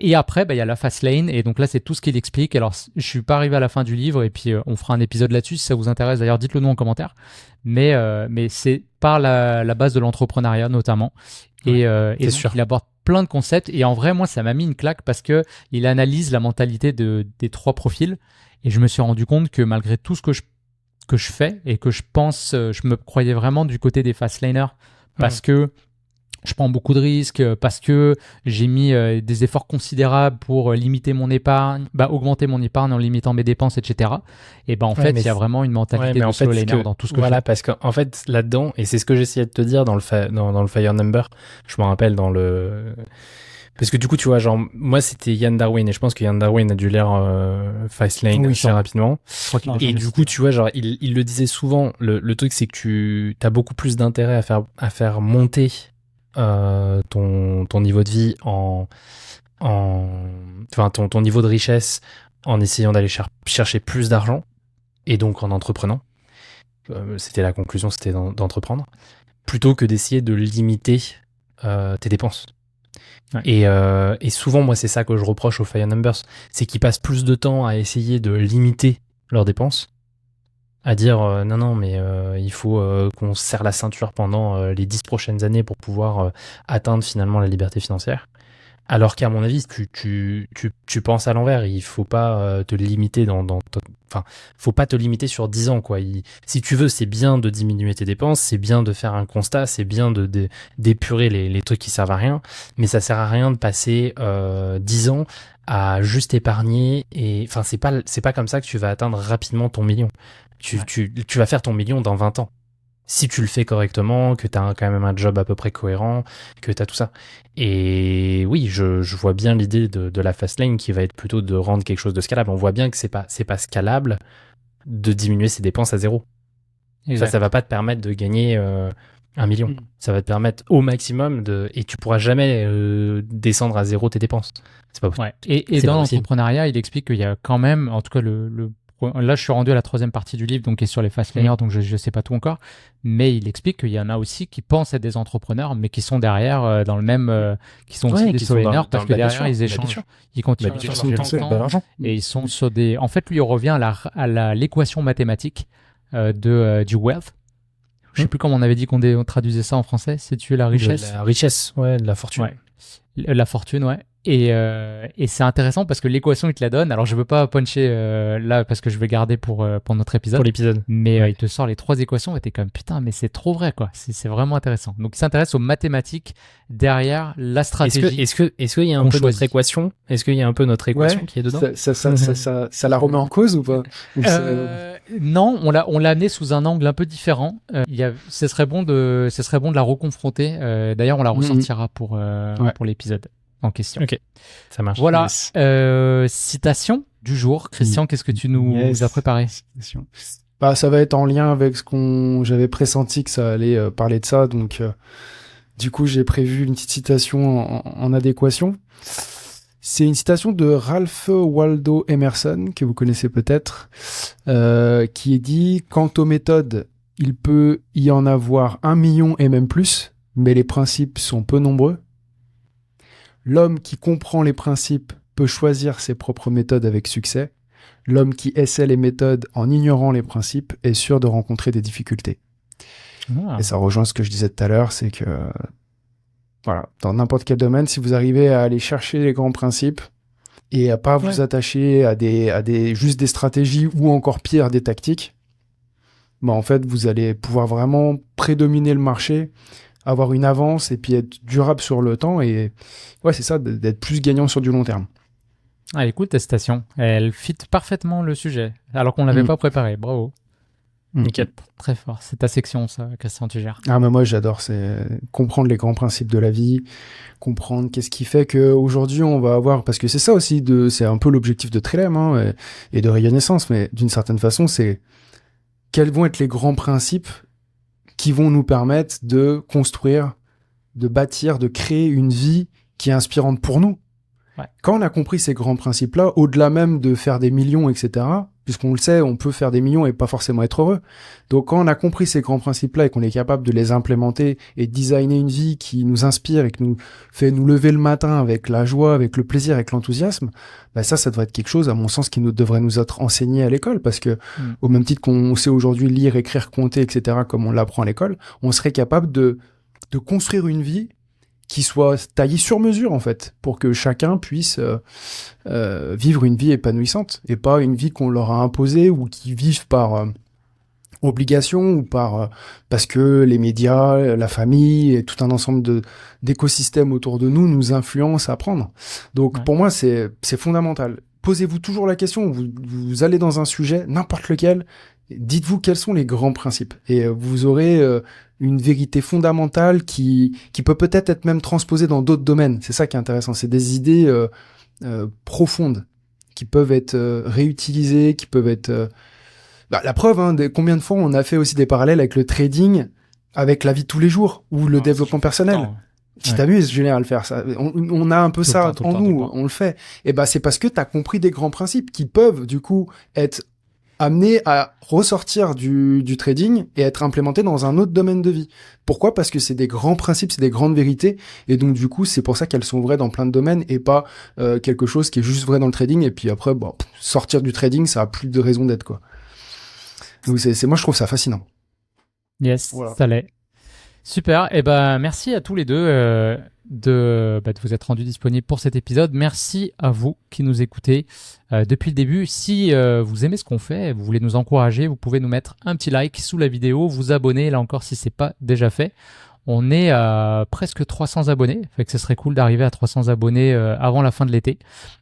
Et après, il y a la fast lane. Et donc là, c'est tout ce qu'il explique. Alors, je suis pas arrivé à la fin du livre. Et puis, on fera un épisode là-dessus si ça vous intéresse. D'ailleurs, dites-le nous en commentaire. Mais c'est par la base de l'entrepreneuriat, notamment. Et donc, il aborde plein de concepts. Et en vrai, moi, ça m'a mis une claque parce qu'il analyse la mentalité des trois profils. Et je me suis rendu compte que malgré tout ce que je fais et que je pense, je me croyais vraiment du côté des fast laners parce que je prends beaucoup de risques, parce que j'ai mis des efforts considérables pour limiter mon épargne, augmenter mon épargne en limitant mes dépenses, etc. Et en fait, il y a vraiment une mentalité de slow laner dans tout ce que je fais. Voilà, parce qu'en fait, là-dedans, et c'est ce que j'essayais de te dire dans le Fire Number, je me rappelle dans le... Parce que du coup, tu vois, genre, moi, c'était Ian Darwin, et je pense que Ian Darwin a dû lire Fast Lane assez rapidement. Et du coup, tu vois, genre, il le disait souvent, le truc, c'est que tu as beaucoup plus d'intérêt à faire monter ton niveau de vie ton niveau de richesse en essayant d'aller chercher plus d'argent et donc en entreprenant. C'était la conclusion, c'était d'entreprendre plutôt que d'essayer de limiter tes dépenses. Ouais. Et souvent, moi, c'est ça que je reproche aux Fire Numbers, c'est qu'ils passent plus de temps à essayer de limiter leurs dépenses, à dire non, mais il faut qu'on se serre la ceinture pendant les 10 prochaines années pour pouvoir atteindre finalement la liberté financière. Alors qu'à mon avis, tu penses à l'envers. Il faut pas te limiter faut pas te limiter sur 10 ans, quoi. Si tu veux, c'est bien de diminuer tes dépenses, c'est bien de faire un constat, c'est bien d'épurer les trucs qui servent à rien, mais ça sert à rien de passer 10 ans à juste épargner. Et enfin, c'est pas comme ça que tu vas atteindre rapidement ton million. Tu vas faire ton million dans 20 ans. Si tu le fais correctement, que tu as quand même un job à peu près cohérent, que tu as tout ça. Et oui, je vois bien l'idée de la fast lane qui va être plutôt de rendre quelque chose de scalable. On voit bien que c'est pas scalable de diminuer ses dépenses à zéro. Ça va pas te permettre de gagner 1 million. Ça va te permettre au maximum et tu pourras jamais descendre à zéro tes dépenses. C'est pas possible. Ouais. Et dans l'entrepreneuriat, il explique qu'il y a quand même, en tout cas là, je suis rendu à la 3e partie du livre, donc qui est sur les fast laners, donc je sais pas tout encore, mais il explique qu'il y en a aussi qui pensent être des entrepreneurs, mais qui sont derrière dans le même, qui sont aussi des slow laners, parce que derrière ils échangent, ils continuent à échanger longtemps, et ils sont sur des. En fait, lui, il revient à l'équation mathématique du wealth. Je sais plus comment on avait dit qu'on traduisait ça en français. C'est tuer la richesse. La richesse, ouais, de la fortune. Ouais. La fortune, ouais. Et c'est intéressant parce que l'équation, il te la donne. Alors, je veux pas puncher là parce que je vais garder pour notre épisode. Pour l'épisode. Mais il te sort les 3 équations et t'es comme putain, mais c'est trop vrai, quoi. C'est vraiment intéressant. Donc, il s'intéresse aux mathématiques derrière la stratégie. Est-ce qu'il y a un peu notre équation? Est-ce qu'il y a un peu notre équation qui est dedans? Ça la remet en cause ou pas? Non, on l'a amené sous un angle un peu différent. Ce serait bon de la reconfronter. D'ailleurs, on la ressortira pour l'épisode en question. Ok, ça marche. Voilà. Citation du jour. Christian, qu'est-ce que tu nous as préparé? Bah, ça va être en lien avec ce j'avais pressenti que ça allait parler de ça. Donc, du coup, j'ai prévu une petite citation en adéquation. C'est une citation de Ralph Waldo Emerson, que vous connaissez peut-être, qui est dit « Quant aux méthodes, il peut y en avoir 1 million et même plus, mais les principes sont peu nombreux. L'homme qui comprend les principes peut choisir ses propres méthodes avec succès. L'homme qui essaie les méthodes en ignorant les principes est sûr de rencontrer des difficultés. » Et ça rejoint ce que je disais tout à l'heure, c'est que voilà, dans n'importe quel domaine, si vous arrivez à aller chercher les grands principes et à pas vous attacher à juste des stratégies ou encore pire, des tactiques, bah en fait, vous allez pouvoir vraiment prédominer le marché, avoir une avance et puis être durable sur le temps et c'est ça, d'être plus gagnant sur du long terme. Ah, écoute, ta citation, elle fit parfaitement le sujet, alors qu'on l'avait pas préparé. Bravo. Nickel. Très fort. C'est ta section, ça, Christian, tu gères. Ah, mais moi, j'adore. C'est comprendre les grands principes de la vie, comprendre qu'est-ce qui fait qu'aujourd'hui, on va avoir, parce que c'est ça aussi c'est un peu l'objectif de Trilem, et de Rayonnaissance, mais d'une certaine façon, c'est quels vont être les grands principes qui vont nous permettre de construire, de bâtir, de créer une vie qui est inspirante pour nous. Ouais. Quand on a compris ces grands principes-là, au-delà même de faire des millions, etc., puisqu'on le sait, on peut faire des millions et pas forcément être heureux. Donc quand on a compris ces grands principes-là et qu'on est capable de les implémenter et de designer une vie qui nous inspire et qui nous fait nous lever le matin avec la joie, avec le plaisir, avec l'enthousiasme, bah ça devrait être quelque chose, à mon sens, qui devrait nous être enseigné à l'école, parce que au même titre qu'on sait aujourd'hui lire, écrire, compter, etc., comme on l'apprend à l'école, on serait capable de construire une vie qui soit taillée sur mesure, en fait, pour que chacun puisse vivre une vie épanouissante et pas une vie qu'on leur a imposée ou qui vivent par obligation ou parce que les médias, la famille et tout un ensemble d'écosystèmes autour de nous influencent à prendre. Donc, pour moi, c'est fondamental. Posez-vous toujours la question, vous allez dans un sujet, n'importe lequel, dites-vous quels sont les grands principes et vous aurez une vérité fondamentale qui peut peut-être être même transposée dans d'autres domaines. C'est ça qui est intéressant, c'est des idées profondes qui peuvent être réutilisées, qui peuvent être... la preuve, combien de fois on a fait aussi des parallèles avec le trading, avec la vie de tous les jours ou le développement personnel. Tu t'amuses, Julien, à le faire, ça. On a un peu ça en nous, on le fait. Et c'est parce que t'as compris des grands principes qui peuvent, du coup, être amenés à ressortir du trading et être implémentés dans un autre domaine de vie. Pourquoi ? Parce que c'est des grands principes, c'est des grandes vérités, et donc du coup, c'est pour ça qu'elles sont vraies dans plein de domaines et pas quelque chose qui est juste vrai dans le trading, et puis après, sortir du trading, ça a plus de raison d'être, quoi. Donc moi, je trouve ça fascinant. Yes, voilà. Ça l'est. Super, et merci à tous les deux de vous être rendus disponibles pour cet épisode. Merci à vous qui nous écoutez depuis le début. Si vous aimez ce qu'on fait, vous voulez nous encourager, vous pouvez nous mettre un petit like sous la vidéo, vous abonner là encore si c'est pas déjà fait. On est à presque 300 abonnés, fait que ce serait cool d'arriver à 300 abonnés avant la fin de l'été.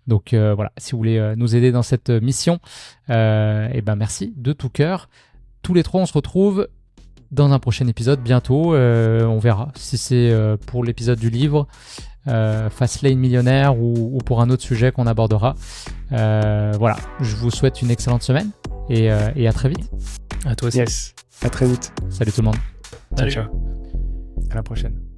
Donc voilà, si vous voulez nous aider dans cette mission, merci de tout cœur. Tous les 3, on se retrouve dans un prochain épisode bientôt. On verra si c'est pour l'épisode du livre, Fastlane millionnaire ou pour un autre sujet qu'on abordera. Voilà, je vous souhaite une excellente semaine et à très vite. À toi aussi. Yes, à très vite. Salut tout le monde. Salut. Ciao. À la prochaine.